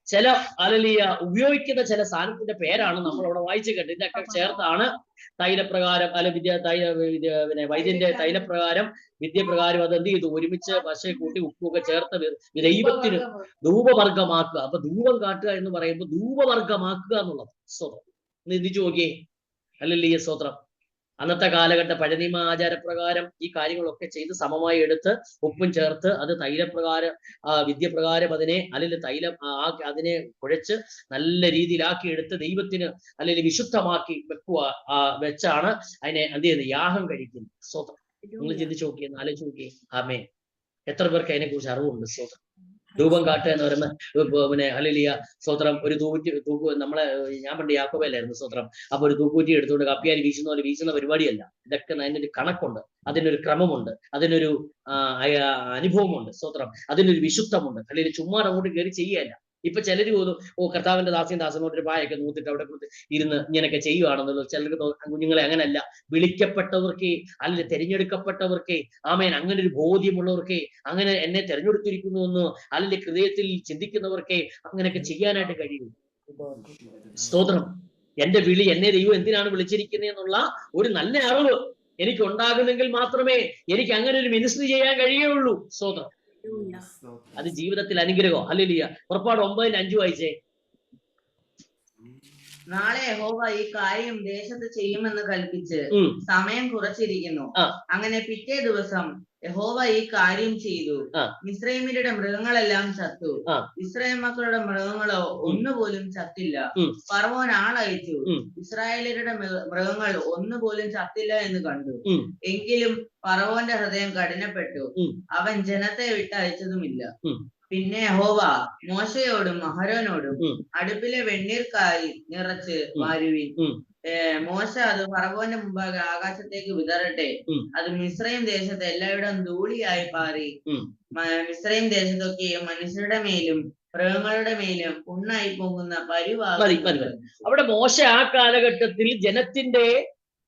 ചില ഹല്ലേലൂയ ഉപയോഗിക്കുന്ന ചില സാധനത്തിന്റെ പേരാണ് നമ്മൾ അവിടെ വായിച്ചു കേട്ടത്. ഇതൊക്കെ ചേർത്താണ് തൈലപ്രകാരം പിന്നെ വൈദ്യന്റെ തൈലപ്രകാരം വിദ്യപ്രകാരം അത് എന്ത് ചെയ്തു? ഒരുമിച്ച് പശ കൂട്ടി ഉപ്പൊക്കെ ചേർത്ത് ദൈവത്തിന് ധൂപവർഗമാക്കുക. അപ്പൊ ധൂപം കാട്ടുക എന്ന് പറയുമ്പോൾ ധൂപവർഗമാക്കുക എന്നുള്ളത് സ്തോത്രം. ചിന്തിച്ചു നോക്കിയേ. ഹല്ലേലൂയ സ്തോത്രം. അന്നത്തെ കാലഘട്ട പഴനിമ ആചാരപ്രകാരം ഈ കാര്യങ്ങളൊക്കെ ചെയ്ത് സമമായി എടുത്ത് ഉപ്പും ചേർത്ത് അത് തൈലപ്രകാരം വിദ്യപ്രകാരം അതിനെ അല്ലെങ്കിൽ തൈലം അതിനെ കുഴച്ച് നല്ല രീതിയിലാക്കി എടുത്ത് ദൈവത്തിന് അല്ലെങ്കിൽ വിശുദ്ധമാക്കി വെച്ചാണ് അതിനെ എന്ത് ചെയ്യുന്നത്? യാഗം കഴിക്കുന്നത്. സ്തോത്രം. നിങ്ങൾ ചിന്തിച്ചു നോക്കിയേ, ആലോചിച്ച് നോക്കിയേ. ആമേൻ. എത്ര പേർക്ക് അതിനെ കുറിച്ച് അറിവുണ്ട്? സ്തോത്രം. ധൂപം കാട്ടുക എന്ന് പറയുമ്പോൾ പിന്നെ ഹല്ലേലൂയ സ്തോത്രം ഒരു തൂക്ക് നമ്മളെ ഞാൻ പണ്ട് യാക്കോബയിലായിരുന്നു സ്തോത്രം. അപ്പൊ ഒരു തൂക്കുറ്റി എടുത്തുകൊണ്ട് കപ്പിയാരി വീശുന്ന പോലെ വീശുന്ന പരിപാടിയല്ല. ഇതൊക്കെ അതിനൊരു കണക്കുണ്ട്, അതിനൊരു ക്രമമുണ്ട്, അതിനൊരു അനുഭവമുണ്ട്. സ്തോത്രം. അതിനൊരു വിശുദ്ധമുണ്ട്. അല്ലെങ്കിൽ ചുമ്മാ അങ്ങോട്ട് കയറി ചെയ്യല്ല. ഇപ്പൊ ചിലര് തോന്നും കർത്താവിന്റെ ദാസനോട് ഒരു പായൊക്കെ നൂത്തിട്ട് അവിടെ ഇരുന്ന് ഇങ്ങനെയൊക്കെ ചെയ്യുവാണെന്നുള്ളത്. ചിലർക്ക് കുഞ്ഞുങ്ങളെ അങ്ങനല്ല. വിളിക്കപ്പെട്ടവർക്ക് അല്ലെങ്കിൽ തിരഞ്ഞെടുക്കപ്പെട്ടവർക്ക് ആമേൻ അങ്ങനെ ഒരു ബോധ്യമുള്ളവർക്ക് അങ്ങനെ എന്നെ തിരഞ്ഞെടുത്തിരിക്കുന്നു എന്ന് അല്ലെങ്കിൽ ഹൃദയത്തിൽ ചിന്തിക്കുന്നവർക്ക് അങ്ങനെയൊക്കെ ചെയ്യാനായിട്ട് കഴിയും. സ്തോത്രം. എന്റെ വിളി, എന്നെ ദൈവം എന്തിനാണ് വിളിച്ചിരിക്കുന്നത് എന്നുള്ള ഒരു നല്ല അറിവ് എനിക്ക് ഉണ്ടാകുന്നെങ്കിൽ മാത്രമേ എനിക്ക് അങ്ങനെ ഒരു മിനിസ്ട്രി ചെയ്യാൻ കഴിയുള്ളൂ. സ്തോത്രം. അത് ജീവിതത്തിൽ അനുഗ്രഹം. ഹല്ലേലൂയ. പുറപ്പാട് 9:5 വായിച്ചേ. നാളെ യഹോവ ഈ കാര്യം ദേശത്ത് ചെയ്യുമെന്ന് കൽപ്പിച്ച് സമയം കുറച്ചിരിക്കുന്നു. അങ്ങനെ പിറ്റേ ദിവസം യഹോവ ഈ കാര്യം ചെയ്തു. മിസ്രയീമ്യരുടെ മൃഗങ്ങളെല്ലാം ചത്തു. ഇസ്രായേൽ മക്കളുടെ മൃഗങ്ങളോ ഒന്നുപോലും ചത്തില്ല. ഫറവോൻ ആളയച്ചു. ഇസ്രായേലരുടെ മൃഗങ്ങൾ ഒന്നുപോലും ചത്തില്ല എന്ന് കണ്ടു. എങ്കിലും ഫറവോന്റെ ഹൃദയം കഠിനപ്പെട്ടു. അവൻ ജനത്തെ വിട്ടയച്ചതുമില്ല. പിന്നെ യഹോവ മോശയോടും അഹരോനോടും അടുപ്പിലെ വെണ്ണീർക്കായി നിറച്ച് വാരുവിൻ. മോശ അത് ഫറവോന്റെ മുമ്പാകെ ആകാശത്തേക്ക് വിതറട്ടെ. അത് മിസ്രയീം ദേശത്ത് എല്ലായിടം ധൂളിയായി പാറി മിസ്രയീം ദേശത്തൊക്കെയും മനുഷ്യരുടെ മേലും മൃഗങ്ങളുടെ മേലും പുണ്ണായി പോകുന്ന പരിവാകും. അവിടെ മോശ ആ കാലഘട്ടത്തിൽ ജനത്തിന്റെ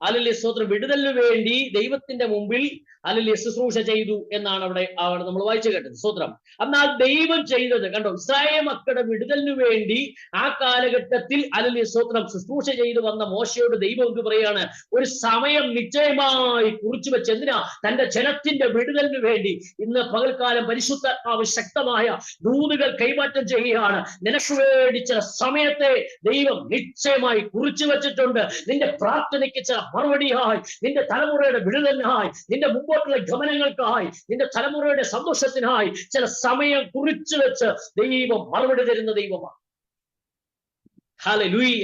ഹല്ലേലൂയ സ്തോത്രം വിടുതലിന് വേണ്ടി ദൈവത്തിന്റെ മുമ്പിൽ ഹല്ലേലൂയ ശുശ്രൂഷ ചെയ്തു എന്നാണ് അവിടെ നമ്മൾ വായിച്ചു കേട്ടത്. സ്തോത്രം. എന്നാൽ ദൈവം ചെയ്തത് കണ്ടോ, ഇസ്രായേൽ മക്കളുടെ വിടുതലിന് വേണ്ടി ആ കാലഘട്ടത്തിൽ ഹല്ലേലൂയ സ്തോത്രം ശുശ്രൂഷ ചെയ്തു വന്ന മോശയോട് ദൈവം എന്ത് പറയാണ്? ഒരു സമയം നിശ്ചയമായി കുറിച്ചു വെച്ച്. എന്തിനാ? തന്റെ ജനത്തിന്റെ വിടുതലിന് വേണ്ടി. ഇന്ന് പകൽക്കാലം പരിശുദ്ധാത്മാവ് ശക്തമായ ദൂതുകൾ കൈമാറ്റം ചെയ്യുകയാണ്. നിനക്ക് വേണ്ടി ചില സമയത്തെ ദൈവം നിശ്ചയമായി കുറിച്ചു വെച്ചിട്ടുണ്ട്. നിന്റെ പ്രാർത്ഥനയ്ക്ക് ചില മറുപടിയായി, നിന്റെ തലമുറയുടെ വിടുതലിനായി, നിന്റെ മുമ്പോട്ടുള്ള ഗമനങ്ങൾക്കായി, നിന്റെ തലമുറയുടെ സന്തോഷത്തിനായി ചില സമയം കുറിച്ചു വെച്ച് ദൈവം മറുപടി തരുന്ന ദൈവമാണ്. ഹല്ലേലൂയ.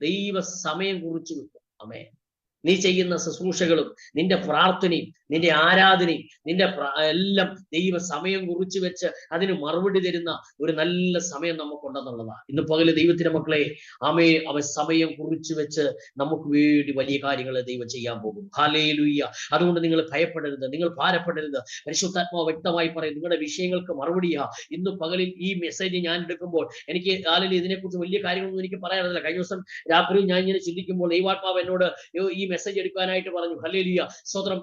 ദൈവ സമയം കുറിച്ചു വെക്കും. ആമേൻ. നീ ചെയ്യുന്ന ശുശ്രൂഷകളും നിന്റെ പ്രാർത്ഥനയും നിന്റെ ആരാധനയും നിന്റെ എല്ലാം ദൈവ സമയം കുറിച്ചു വെച്ച് അതിന് മറുപടി തരുന്ന ഒരു നല്ല സമയം നമുക്കുണ്ടെന്നുള്ളതാണ്. ഇന്ന് പകല് ദൈവത്തിന്റെ മക്കളെ, അവൻ സമയം കുറിച്ചു വെച്ച് നമുക്ക് വേണ്ടി വലിയ കാര്യങ്ങൾ ദൈവം ചെയ്യാൻ പോകും. ഹല്ലേലൂയ. അതുകൊണ്ട് നിങ്ങൾ ഭയപ്പെടരുത്, നിങ്ങൾ ഭാരപ്പെടരുത്. പരിശുദ്ധാത്മാവ് വ്യക്തമായി പറയും നിങ്ങളുടെ വിഷയങ്ങൾക്ക് മറുപടിയാ. ഇന്ന് പകലിൽ ഈ മെസ്സേജ് ഞാൻ എടുക്കുമ്പോൾ എനിക്ക് ഇതിനെക്കുറിച്ച് വലിയ കാര്യങ്ങളൊന്നും എനിക്ക് പറയാറില്ല. കഴിഞ്ഞ ദിവസം രാത്രി ഞാൻ ഇങ്ങനെ ചിന്തിക്കുമ്പോൾ ദൈവാത്മാവ് എന്നോട് ഈ മെസ്സേജ് എടുക്കാനായിട്ട് പറഞ്ഞു. ഹല്ലേലൂയ സ്തോത്രം.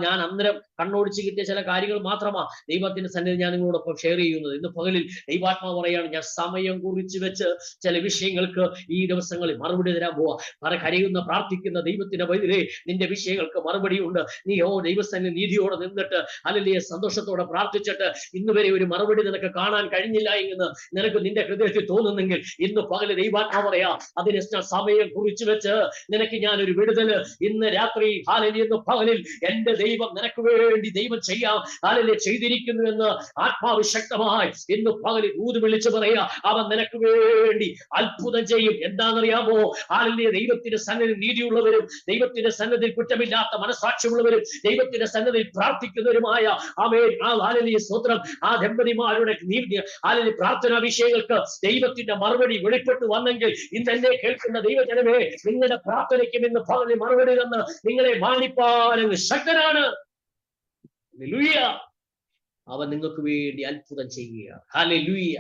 ഞാൻ അന്നേരം കണ്ണോടിച്ച് കിട്ടിയ ചില കാര്യങ്ങൾ മാത്രമാ ദൈവത്തിന്റെ സന്നിധി ഞാൻ നിങ്ങളോടൊപ്പം ഷെയർ ചെയ്യുന്നത്. ഇന്ന് പകലിൽ ദൈവാത്മാവ് പറയാണ്, ഞാൻ സമയം കുറിച്ച് വെച്ച് ചില വിഷയങ്ങൾക്ക് ഈ ദിവസങ്ങളിൽ മറുപടി തരാൻ പോവാ. കരയുന്ന പ്രാർത്ഥിക്കുന്ന ദൈവത്തിന്റെ വൈദ്യരെ, നിന്റെ വിഷയങ്ങൾക്ക് മറുപടി ഉണ്ട്. നീ ദൈവസന്നിധി നീതിയോടെ നിന്നിട്ട് ഹല്ലേലൂയ സന്തോഷത്തോടെ പ്രാർത്ഥിച്ചിട്ട് ഇന്ന് വരെ ഒരു മറുപടി നിനക്ക് കാണാൻ കഴിഞ്ഞില്ല എന്ന് നിനക്ക് നിന്റെ ഹൃദയത്തിൽ തോന്നുന്നെങ്കിൽ ഇന്ന് പകല് ദൈവാത്മാവ് പറയാ, അതിന് സമയം കുറിച്ച് വെച്ച് നിനക്ക് ഞാനൊരു വിടുതല് ഇന്ന് രാത്രി ഹല്ലേലൂയ ഇന്ന് പകലിൽ എന്റെ ദൈവം നിനക്ക് വേണ്ടി ദൈവം ചെയ്യാം ഹല്ലേലൂയ ചെയ്തിരിക്കുന്നു എന്ന് ആത്മാവ് ശക്തമായി ഇന്ന് പകലിൽ ഊതി വിളിച്ചു പറയാ. അവൻ നിനക്ക് വേണ്ടി അത്ഭുതം ചെയ്യും. എന്താണെന്നറിയാമോ? ഹല്ലേലൂയ ദൈവത്തിന്റെ സന്നിധി നീതിയുള്ളവരും ദൈവത്തിന്റെ സന്നിധിയിൽ കുറ്റമില്ലാത്ത മനസാക്ഷ്യമുള്ളവരും ദൈവത്തിന്റെ സന്നിധിയിൽ പ്രാർത്ഥിക്കുന്നവരുമായ ഹല്ലേലൂയ സ്തോത്രം ആ ദമ്പതിമാരുടെ ഹല്ലേലൂയ പ്രാർത്ഥനാ വിഷയങ്ങൾക്ക് ദൈവത്തിന്റെ മറുപടി വെളിപ്പെട്ടു വന്നെങ്കിൽ ഇന്ന് എന്നെ കേൾക്കുന്ന ദൈവജനമേ, നിങ്ങളുടെ പ്രാർത്ഥനയ്ക്കും ഇന്ന് പകലിൽ മറുപടി തന്ന് നിങ്ങളെ മാനിപ്പാൻ ശക്തനാണ്. ഹല്ലേലൂയ. അവൻ നിങ്ങൾക്ക് വേണ്ടി അത്ഭുതം ചെയ്യുകയാണ്. ഹല്ലേലൂയ.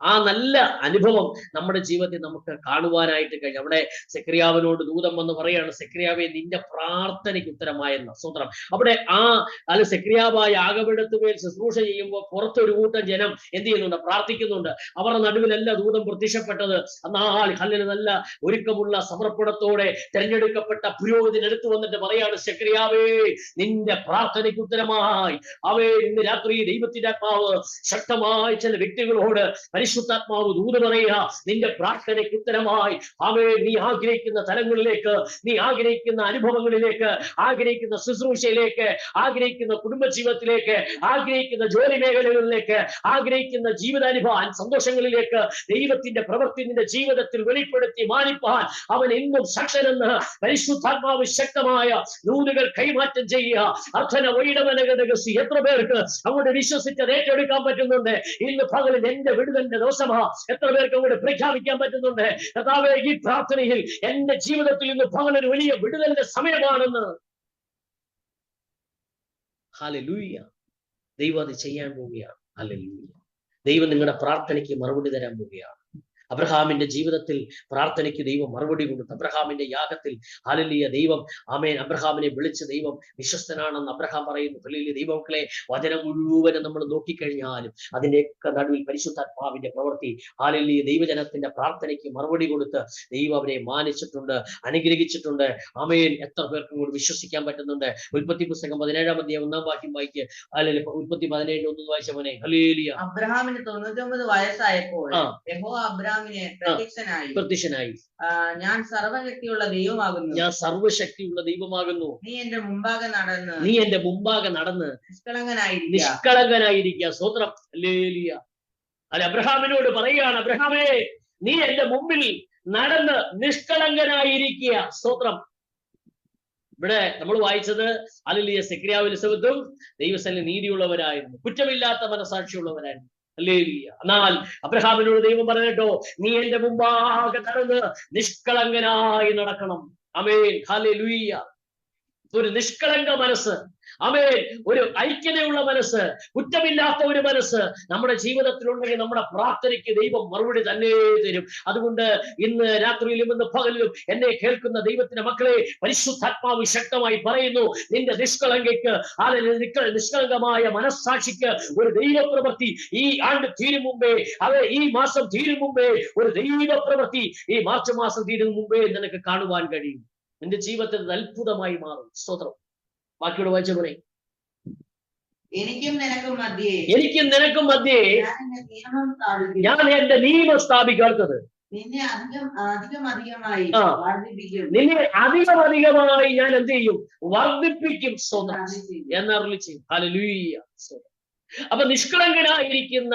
ആ നല്ല അനുഭവം നമ്മുടെ ജീവിതത്തിൽ നമുക്ക് കാണുവാനായിട്ട് കഴിഞ്ഞു. അവിടെ സെക്രിയാവിനോട് ദൂതൻ വന്ന് പറയാണ്, സെക്രിയാവേ നിന്റെ പ്രാർത്ഥനയ്ക്ക് ഉത്തരമായെന്ന സ്തോത്രം. അവിടെ സെക്രിയാവായ യാഗപീഠത്തിന് മേൽ ശുശ്രൂഷ ചെയ്യുമ്പോൾ പുറത്തൊരു കൂട്ടം ജനം എന്ത് ചെയ്യുന്നുണ്ട്? പ്രാർത്ഥിക്കുന്നുണ്ട്. അവരുടെ നടുവിലല്ല ദൂതൻ പ്രത്യക്ഷപ്പെട്ടത്. എന്നാൽ ഹല്ലേലൂയ നല്ല ഒരുക്കമുള്ള സമർപ്പണത്തോടെ തെരഞ്ഞെടുക്കപ്പെട്ട പുരോഹിതൻ എടുത്തു വന്നിട്ട് പറയാണ്, സെക്രിയാവേ നിന്റെ പ്രാർത്ഥനയ്ക്ക് ഉത്തരമായി. ഇന്ന് രാത്രി ദൈവത്തിന്റെ ആത്മാവ് ശക്തമായി ചില വ്യക്തികളോട് പരിശുദ്ധാത്മാവ് ദൂത് പറയുക, നിന്റെ പ്രാർത്ഥനയ്ക്ക് ഉത്തരമായി. നീ ആഗ്രഹിക്കുന്ന തലങ്ങളിലേക്ക്, നീ ആഗ്രഹിക്കുന്ന അനുഭവങ്ങളിലേക്ക്, ആഗ്രഹിക്കുന്ന ശുശ്രൂഷയിലേക്ക്, ആഗ്രഹിക്കുന്ന കുടുംബജീവിതത്തിലേക്ക്, ആഗ്രഹിക്കുന്ന ജോലി മേഖലകളിലേക്ക്, ആഗ്രഹിക്കുന്ന ജീവിതാനുഭവ സന്തോഷങ്ങളിലേക്ക് ദൈവത്തിന്റെ പ്രവൃത്തി നിന്റെ ജീവിതത്തിൽ വെളിപ്പെടുത്തി മാനിപ്പാൻ അവൻ എന്നും ശക്തനെന്ന് പരിശുദ്ധാത്മാവ് ശക്തമായ ദൂതുകൾ കൈമാറ്റം ചെയ്യുക. എത്ര പേർക്ക് അങ്ങോട്ട് വിശ്വസിച്ചത് ഏറ്റെടുക്കാൻ പറ്റുന്നുണ്ട്? ഇന്ന് പകലിൽ എന്റെ വിടുതലിന്റെ ദിവസമാ. എത്ര പേർക്ക് അങ്ങോട്ട് പ്രഖ്യാപിക്കാൻ പറ്റുന്നുണ്ട്? കർത്താവേ, ഈ പ്രാർത്ഥനയിൽ എന്റെ ജീവിതത്തിൽ ഇന്ന് പകലൊരു വലിയ വിടുതലിന്റെ സമയമാണെന്ന്. ഹല്ലേലൂയ. ദൈവം അത് ചെയ്യാൻ പോവുകയാണ്. ഹല്ലേലൂയ. ദൈവം നിങ്ങളുടെ പ്രാർത്ഥനയ്ക്ക് മറുപടി തരാൻ പോവുകയാണ്. അബ്രഹാമിന്റെ ജീവിതത്തിൽ പ്രാർത്ഥനയ്ക്ക് ദൈവം മറുപടി കൊടുത്തു. അബ്രഹാമിന്റെ യാഗത്തിൽ ഹല്ലേലൂയ ദൈവം അബ്രഹാമിനെ വിളിച്ച് ദൈവം വിശ്വസ്തനാണെന്ന് അബ്രഹാം പറയുന്നു. ഹല്ലേലൂയ ദൈവമക്കളെ, വചനം മുഴുവനും നമ്മൾ നോക്കിക്കഴിഞ്ഞാലും അതിന്റെയൊക്കെ നടുവിൽ പരിശുദ്ധാത്മാവിന്റെ പ്രവൃത്തി ഹല്ലേലൂയ ദൈവജനത്തിന്റെ പ്രാർത്ഥനയ്ക്ക് മറുപടി കൊടുത്ത് ദൈവം അവരെ മാനിച്ചിട്ടുണ്ട്, അനുഗ്രഹിച്ചിട്ടുണ്ട്. ആമേൻ. എത്ര പേർക്കും കൂടി വിശ്വസിക്കാൻ പറ്റുന്നുണ്ട്? ഉൽപ്പത്തി പുസ്തകം 17-ാം അധ്യായം 1-ാം വാക്യം വായിക്കുക. ഹല്ലേലൂയ. ഉൽപ്പത്തി 17:1 വായിച്ചവനെ. ഹല്ലേലൂയ. അബ്രഹാമിന് 99 വയസ്സായപ്പോൾ യഹോവ അബ്രഹാമിനെ പ്രത്യക്ഷനായി, ഞാൻ സർവശക്തിയുള്ള ദൈവമാകുന്നു, ഞാൻ സർവശക്തിയുള്ള ദൈവമാകുന്നു. നീ എന്റെ മുമ്പാകെ നടന്ന് നിഷ്കളങ്കനായിരിക്കുക. സ്തോത്രം. ഹല്ലേലൂയ. അബ്രഹാമിനോട് പറയുകയാണ്, അബ്രഹാമേ നീ എന്റെ മുമ്പിൽ നടന്ന് നിഷ്കളങ്കനായിരിക്കുക. സ്തോത്രം. ഇവിടെ നമ്മൾ വായിച്ചത് ഹല്ലേലൂയ സെക്രിയാവും എലിസബത്തും ദൈവസന്നിധിയിൽ നീതിയുള്ളവരായിരുന്നു, കുറ്റമില്ലാത്ത മനസാക്ഷിയുള്ളവരായിരുന്നു. ഹല്ലേലൂയ. എന്നാൽ അബ്രഹാമിനോട് ദൈവം പറഞ്ഞിട്ടോ, നീ എന്റെ മുമ്പാകെ നടന്ന് നിഷ്കളങ്കനായി നടക്കണം. ആമേൻ. ഹല്ലേലൂയ. ഒരു നിഷ്കളങ്ക മനസ്സ്, ആമേൻ, ഒരു ഐക്യതയുള്ള മനസ്സ്, കുറ്റമില്ലാത്ത ഒരു മനസ്സ് നമ്മുടെ ജീവിതത്തിലുണ്ടെങ്കിൽ നമ്മുടെ പ്രാർത്ഥനയ്ക്ക് ദൈവം മറുപടി തന്നെ തരും. അതുകൊണ്ട് ഇന്ന് രാത്രിയിലും ഇന്ന് പകലിലും എന്നെ കേൾക്കുന്ന ദൈവത്തിന്റെ മക്കളെ, പരിശുദ്ധാത്മാവ് ശക്തമായി പറയുന്നു, നിന്റെ നിഷ്കളങ്കയ്ക്ക്, നിഷ്കളങ്കമായ മനസ്സാക്ഷിക്ക് ഒരു ദൈവപ്രവൃത്തി ഈ ആണ്ട് തീരും മുമ്പേ, ഈ മാസം തീരും മുമ്പേ ഒരു ദൈവപ്രവൃത്തി ഈ മാർച്ച് മാസം തീരും മുമ്പേ നിനക്ക് കാണുവാൻ കഴിയും. നിന്റെ ജീവിതത്തിൽ അത്ഭുതമായി മാറും. സ്തോത്രം. ബാക്കിയോട് വായിച്ച പോലെ, എനിക്കും നിനക്കും മധ്യേ ഞാൻ എന്റെ നിയമം സ്ഥാപിക്കാത്തത് നിന്നെ അധികമായി നിന്നെ അധികമായി ഞാൻ എന്ത് ചെയ്യും? വർദ്ധിപ്പിക്കും. സ്തോത്രം എന്നറിഞ്ഞു ചെയ്യും. ഹല്ലേലൂയ. അപ്പൊ നിഷ്കളങ്കനായിരിക്കുന്ന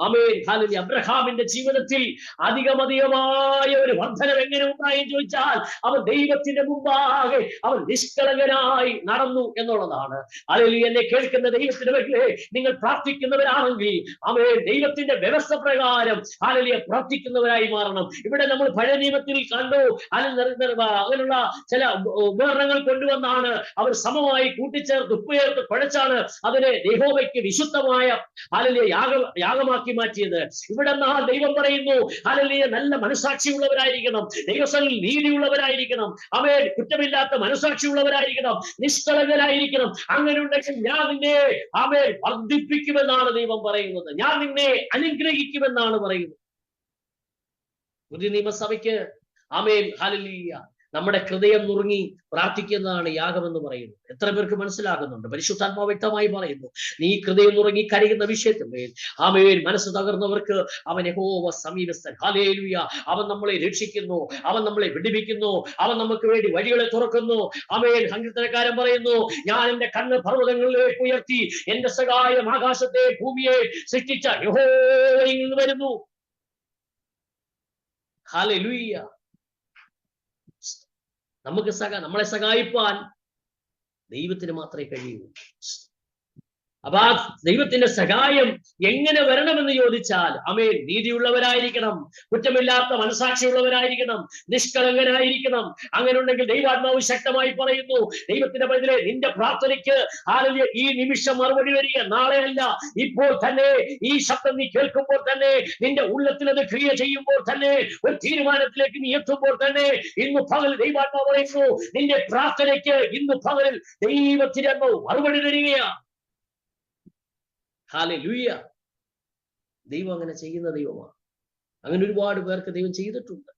ആമേൻ ഹല്ലേലൂയ അബ്രഹാമിന്റെ ജീവിതത്തിൽ അധികമായ ഒരു വർധനം എങ്ങനെ ഉണ്ടായെന്ന് ചോദിച്ചാൽ, അവൻ ദൈവത്തിന്റെ മുമ്പാകെ അവൻ നിഷ്കളങ്കനായി നടന്നു എന്നുള്ളതാണ്. ഹല്ലേലൂയ. എന്നെ കേൾക്കുന്ന ദൈവത്തിന്റെ മക്കളെ, നിങ്ങൾ പ്രാർത്ഥിക്കുന്നവരാണെങ്കിൽ ആമേൻ ദൈവത്തിന്റെ വ്യവസ്ഥ പ്രകാരം ഹല്ലേലൂയ പ്രാർത്ഥിക്കുന്നവരായി മാറണം. ഇവിടെ നമ്മൾ പഴയ നിയമത്തിൽ കണ്ടു, അങ്ങനെയുള്ള ചില ഉപകരണങ്ങൾ കൊണ്ടുവന്നാണ് അവർ സമമായി കൂട്ടിച്ചേർത്ത് ഉപ്പുചേർത്ത് കുഴച്ചാണ് അതിനെ യഹോവയ്ക്ക് വിശുദ്ധ യാഗമാക്കി മാറ്റിയത്. ഇവിടെ ദൈവം പറയുന്നു, ഹല്ലേലൂയ, നല്ല മനസാക്ഷിയുള്ളവരായിരിക്കണം, ദൈവസന്നിധിയിൽ നീതിയുള്ളവരായിരിക്കണം, ആമേൻ, കുറ്റമില്ലാത്ത മനസാക്ഷിയുള്ളവരായിരിക്കണം, നിഷ്കളങ്കരായിരിക്കണം. അങ്ങനെ ഉണ്ടെങ്കിൽ ഞാൻ നിന്നെ ആമേൻ വർദ്ധിപ്പിക്കുമെന്നാണ് ദൈവം പറയുന്നത്. ഞാൻ നിന്നെ അനുഗ്രഹിക്കുമെന്നാണ് പറയുന്നത്. പുതിയ നിയമസഭയ്ക്ക് ആമേൻ ഹല്ലേലൂയ നമ്മുടെ ഹൃദയം നുറുങ്ങി പ്രാർത്ഥിക്കുന്നതാണ് യാഗമെന്ന് പറയുന്നത്. എത്ര പേർക്ക് മനസ്സിലാകുന്നുണ്ട്? പരിശുദ്ധാത്മാവ് വ്യക്തമായി പറയുന്നു, നീ ഹൃദയം നുറുങ്ങി കരയുന്ന വിഷയത്തിന്മേൽ ആമേൻ മനസ്സ് തകർന്നവർക്ക് അവൻ യഹോവ സമീപസ്ഥൻ. ഹല്ലേലൂയ. അവൻ നമ്മളെ രക്ഷിക്കുന്നു, അവൻ നമ്മളെ വിടുവിക്കുന്നു, അവൻ നമുക്ക് വേണ്ടി വഴികളെ തുറക്കുന്നു. ആമേൻ. സങ്കീർത്തനക്കാരൻ പറയുന്നു, ഞാൻ എന്റെ കണ്ണ് പർവ്വതങ്ങളിലേക്ക് ഉയർത്തി, എന്റെ സഹായം ആകാശത്തെ ഭൂമിയെ സൃഷ്ടിച്ച യഹോവയിൽ നിന്ന് വരുന്നു. ഹല്ലേലൂയ. നമ്മളെ സഹായിപ്പാൻ ദൈവത്തിന് മാത്രമേ കഴിയൂ. അപ്പൊ ആ ദൈവത്തിന്റെ സഹായം എങ്ങനെ വരണമെന്ന് ചോദിച്ചാൽ, ആമേൻ, നീതിയുള്ളവരായിരിക്കണം, കുറ്റമില്ലാത്ത മനസാക്ഷിയുള്ളവരായിരിക്കണം, നിഷ്കളങ്കരായിരിക്കണം. അങ്ങനെ ഉണ്ടെങ്കിൽ ദൈവാത്മാവ് ശക്തമായി പറയുന്നു, ദൈവത്തിന്റെ പതിലെ നിന്റെ പ്രാർത്ഥനയ്ക്ക് ഹല്ലേലൂയ ഈ നിമിഷം മറുപടി വരിക. നാളെയല്ല, ഇപ്പോൾ തന്നെ. ഈ ശബ്ദം നീ കേൾക്കുമ്പോൾ തന്നെ, നിന്റെ ഉള്ളത്തിൽ അത് ക്രിയ ചെയ്യുമ്പോൾ തന്നെ, ഒരു തീരുമാനത്തിലേക്ക് നീ എത്തുമ്പോൾ തന്നെ, ഇന്ന് പകൽ ദൈവാത്മാവ് പറയുന്നു, നിന്റെ പ്രാർത്ഥനയ്ക്ക് ഇന്ന് പകലിൽ ദൈവത്തിന്റെ മറുപടി തരികയാണ്. ഹല്ലേലൂയ. ദൈവം അങ്ങനെ ചെയ്യുന്ന ദൈവമാണ്. അങ്ങനെ ഒരുപാട് പേർക്ക് ദൈവം ചെയ്തിട്ടുണ്ട്,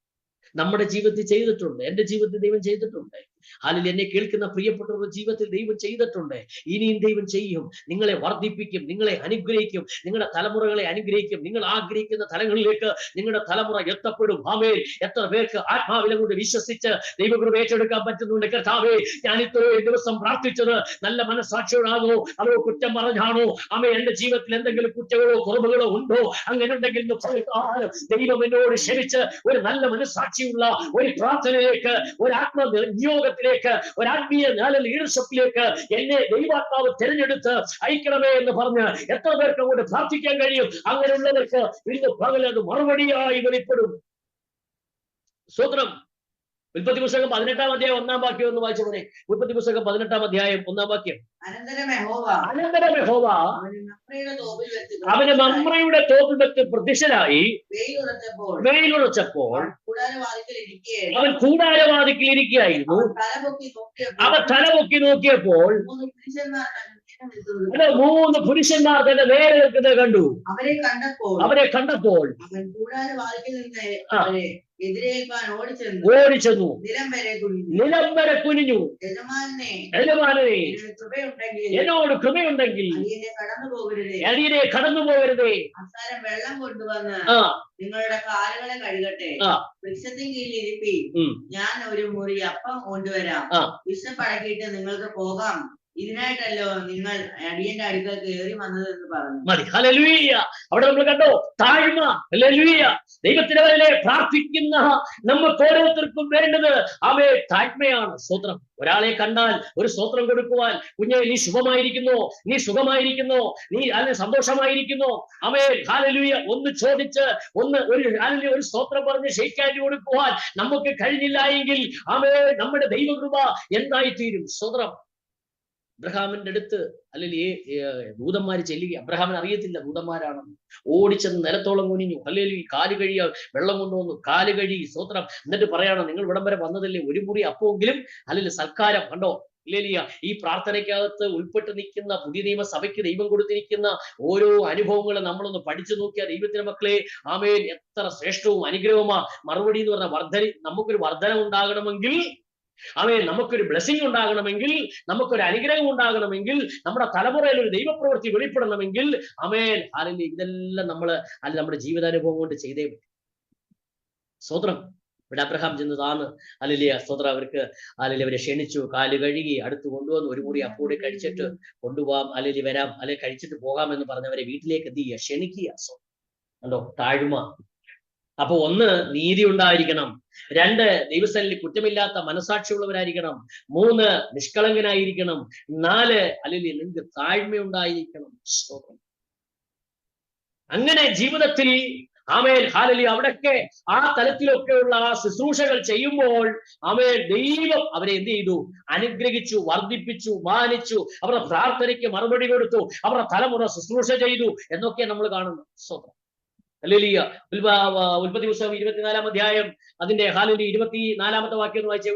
നമ്മുടെ ജീവിതത്തിൽ ചെയ്തിട്ടുണ്ട്, എന്റെ ജീവിതത്തിൽ ദൈവം ചെയ്തിട്ടുണ്ട്. ഹല്ലേലൂയ. എന്നെ കേൾക്കുന്ന പ്രിയപ്പെട്ടവരുടെ ജീവിതത്തിൽ ദൈവം ചെയ്തിട്ടുണ്ട്, ഇനിയും ദൈവം ചെയ്യും. നിങ്ങളെ വർദ്ധിപ്പിക്കും, നിങ്ങളെ അനുഗ്രഹിക്കും, നിങ്ങളുടെ തലമുറകളെ അനുഗ്രഹിക്കും. നിങ്ങൾ ആഗ്രഹിക്കുന്ന തലങ്ങളിലേക്ക് നിങ്ങളുടെ തലമുറ എത്തപ്പെടും. ആമേൻ. എത്ര പേർക്ക് ആത്മാവിനെ കൊണ്ട് വിശ്വസിച്ച് ദൈവകൃപ ഏറ്റെടുക്കാൻ പറ്റുന്നുണ്ട്? കർത്താവേ, ഞാൻ ഇത്രയും ദിവസം പ്രാർത്ഥിച്ചത് നല്ല മനസ്സാക്ഷിയോടാണോ അതോ കുറ്റം പറഞ്ഞാണോ? ആമേൻ. എന്റെ ജീവിതത്തിൽ എന്തെങ്കിലും കുറ്റങ്ങളോ കുറവുകളോ ഉണ്ടോ? അങ്ങനെ ഉണ്ടെങ്കിൽ ദൈവം എന്നോട് ക്ഷമിച്ച് ഒരു നല്ല മനസ്സാക്ഷിയുള്ള ഒരു പ്രാർത്ഥനയിലേക്ക്, ഒരു ആത്മനിയോഗ ഒരു ആത്മീയ ലീഡർഷിപ്പിലേക്ക് എന്നെ ദൈവാത്മാവ് തിരഞ്ഞെടുത്ത് അയക്കണമേ എന്ന് പറഞ്ഞ് എത്ര പേർക്ക് അങ്ങോട്ട് പ്രാർത്ഥിക്കാൻ കഴിയും? അങ്ങനെയുള്ളവർക്ക് ഇന്ന് പകൽ അത് മറുപടിയായി വെളിപ്പെടും. സ്തോത്രം. ഉൽപ്പത്തി പുസ്തകം 18-ാം അധ്യായം 1-ാം വാക്യം ഒന്ന് വായിച്ചു പോലെ. ഉൽപ്പത്തി പുസ്തകം 18-ാം അധ്യായം 1-ാം വാക്യം. അനന്തരം യഹോവ അവന് മമ്രയുടെ തോപ്പിൽ വെച്ച് പ്രത്യക്ഷനായി, വെയിലുറച്ചപ്പോൾ അവൻ കൂടാരവാതിക്കൽ ഇരിക്കുകയായിരുന്നു. അവൻ തലപൊക്കി നോക്കിയപ്പോൾ 3 പുരുഷന്മാർ തന്നെ നേരെ നിൽക്കുന്നത് കണ്ടു. അവരെ കണ്ടപ്പോൾ ഓടിച്ചെന്നു, നിലം വരെ കുനിഞ്ഞു, യജമാനനെ എന്നോട് കൃപയുണ്ടെങ്കിൽ അടിയനെ കടന്നു പോകരുതേ, വെള്ളം കൊണ്ടുവന്ന് നിങ്ങളുടെ കാലുകളെ കഴുകട്ടെ, വൃക്ഷത്തിന് കീഴിലിരിപ്പി, ഞാൻ ഒരു മുറി അപ്പം കൊണ്ടുവരാം, വിശപ്പടക്കിയിട്ട് നിങ്ങൾക്ക് പോകാം ഇതിനായിട്ടല്ലോ നിങ്ങൾ അടിയന്റെ അടുക്കൽ കയറി വന്നതെന്ന് പറഞ്ഞു. മതി. ഹല്ലേലൂയ. അവിടെ നമ്മൾ കണ്ടോ താഴ്മ. ഹല്ലേലൂയ. ദൈവത്തിന്റെ വരലെ പ്രാർത്ഥിക്കുന്ന നമുക്ക് ഓരോരുത്തർക്കും വേണ്ടത് അവയെ താഴ്മയാണ്. സ്തോത്രം. ഒരാളെ കണ്ടാൽ ഒരു സ്തോത്രം കൊടുക്കുവാൻ, കുഞ്ഞെ നീ ശുഭമായിരിക്കുന്നോ, നീ സുഖമായിരിക്കുന്നോ, നീ അതിന് സന്തോഷമായിരിക്കുന്നോ, അവയെ ഹല്ലേലൂയ ഒന്ന് ചോദിച്ച് ഒരു സ്തോത്രം പറഞ്ഞ് ഷെയ്ക്കാൻഡ് കൊടുക്കുവാൻ നമുക്ക് കഴിഞ്ഞില്ല എങ്കിൽ അവയെ നമ്മുടെ ദൈവകൃപ എന്തായിത്തീരും? സ്തോത്രം. അബ്രഹാമിന്റെ അടുത്ത് അല്ലെങ്കിൽ ദൂതന്മാര് ചെല്ലുക. അബ്രഹാമിന് അറിയത്തില്ല ദൂതന്മാരാണെന്ന്. ഓടിച്ചെന്ന് നിലത്തോളം കുനിഞ്ഞു. അല്ലെങ്കിൽ കാല് കഴിയ വെള്ളം കൊണ്ടുവന്നു, കാല് കഴുകി. സ്തോത്രം. എന്നിട്ട് പറയണം, നിങ്ങൾ ഇവിടം വരെ വന്നതല്ലേ, ഒരു മുറി അപ്പോങ്കിലും അല്ലെങ്കിൽ സൽക്കാരം. കണ്ടോ ഇല്ലേലിയ. ഈ പ്രാർത്ഥനയ്ക്കകത്ത് ഉൾപ്പെട്ട് നിൽക്കുന്ന പുതിയ നിയമസഭയ്ക്ക് ദൈവം കൊടുത്തിരിക്കുന്ന ഓരോ അനുഭവങ്ങളും നമ്മളൊന്ന് പഠിച്ചു നോക്കിയാൽ ദൈവത്തിന്റെ മക്കളെ ആമേൻ എത്ര ശ്രേഷ്ഠവും അനുഗ്രഹവുമാ. മറുപടി എന്ന് പറഞ്ഞ നമുക്കൊരു വർധന ഉണ്ടാകണമെങ്കിൽ, നമുക്കൊരു ബ്ലെസ്സിങ് ഉണ്ടാകണമെങ്കിൽ, നമുക്കൊരു അനുഗ്രഹം ഉണ്ടാകണമെങ്കിൽ, നമ്മുടെ തലമുറയിൽ ഒരു ദൈവപ്രവൃത്തി വെളിപ്പെടണമെങ്കിൽ അല്ലെങ്കിൽ ഇതെല്ലാം നമ്മുടെ ജീവിതാനുഭവം കൊണ്ട് ചെയ്തേ പറ്റും. സ്തോത്രം. ഇവിടെ അബ്രഹാം ചെന്നതാണ് സ്തോത്രം. അവരെ ക്ഷണിച്ചു, കാല് കഴുകി, അടുത്ത് കൊണ്ടുവന്ന് ഒരു മുറി അപ്പോടെ കഴിച്ചിട്ട് കൊണ്ടുപോകാം, വരാം, കഴിച്ചിട്ട് പോകാം എന്ന് പറഞ്ഞവരെ വീട്ടിലേക്ക് എന്ത് ചെയ്യുക? ക്ഷണിക്കുക. കണ്ടോ താഴ്മ. അപ്പൊ 1 നീതി ഉണ്ടായിരിക്കണം, 2 ദൈവസ്ഥലിൽ കുറ്റമില്ലാത്ത മനസാക്ഷിയുള്ളവരായിരിക്കണം, 3 നിഷ്കളങ്കനായിരിക്കണം, 4 നിങ്ങൾക്ക് താഴ്മ ഉണ്ടായിരിക്കണം. അങ്ങനെ ജീവിതത്തിൽ അവിടൊക്കെ ആ തലത്തിലൊക്കെയുള്ള ആ ശുശ്രൂഷകൾ ചെയ്യുമ്പോൾ ദൈവം അവരെ എന്ത് ചെയ്തു? അനുഗ്രഹിച്ചു, വർദ്ധിപ്പിച്ചു, മാനിച്ചു. അവരുടെ പ്രാർത്ഥനയ്ക്ക് മറുപടി കൊടുത്തു, അവരുടെ തലമുറ ശുശ്രൂഷ ചെയ്തു എന്നൊക്കെ നമ്മൾ കാണുന്നു. സ്തോത്രം. ഹല്ലേലൂയ. ഉൽപ്പത്തി പുസ്തകം 24-ാം അധ്യായം അതിന്റെ 24-ാമത്തെ വാക്യം ഒന്ന് വായിച്ചേ.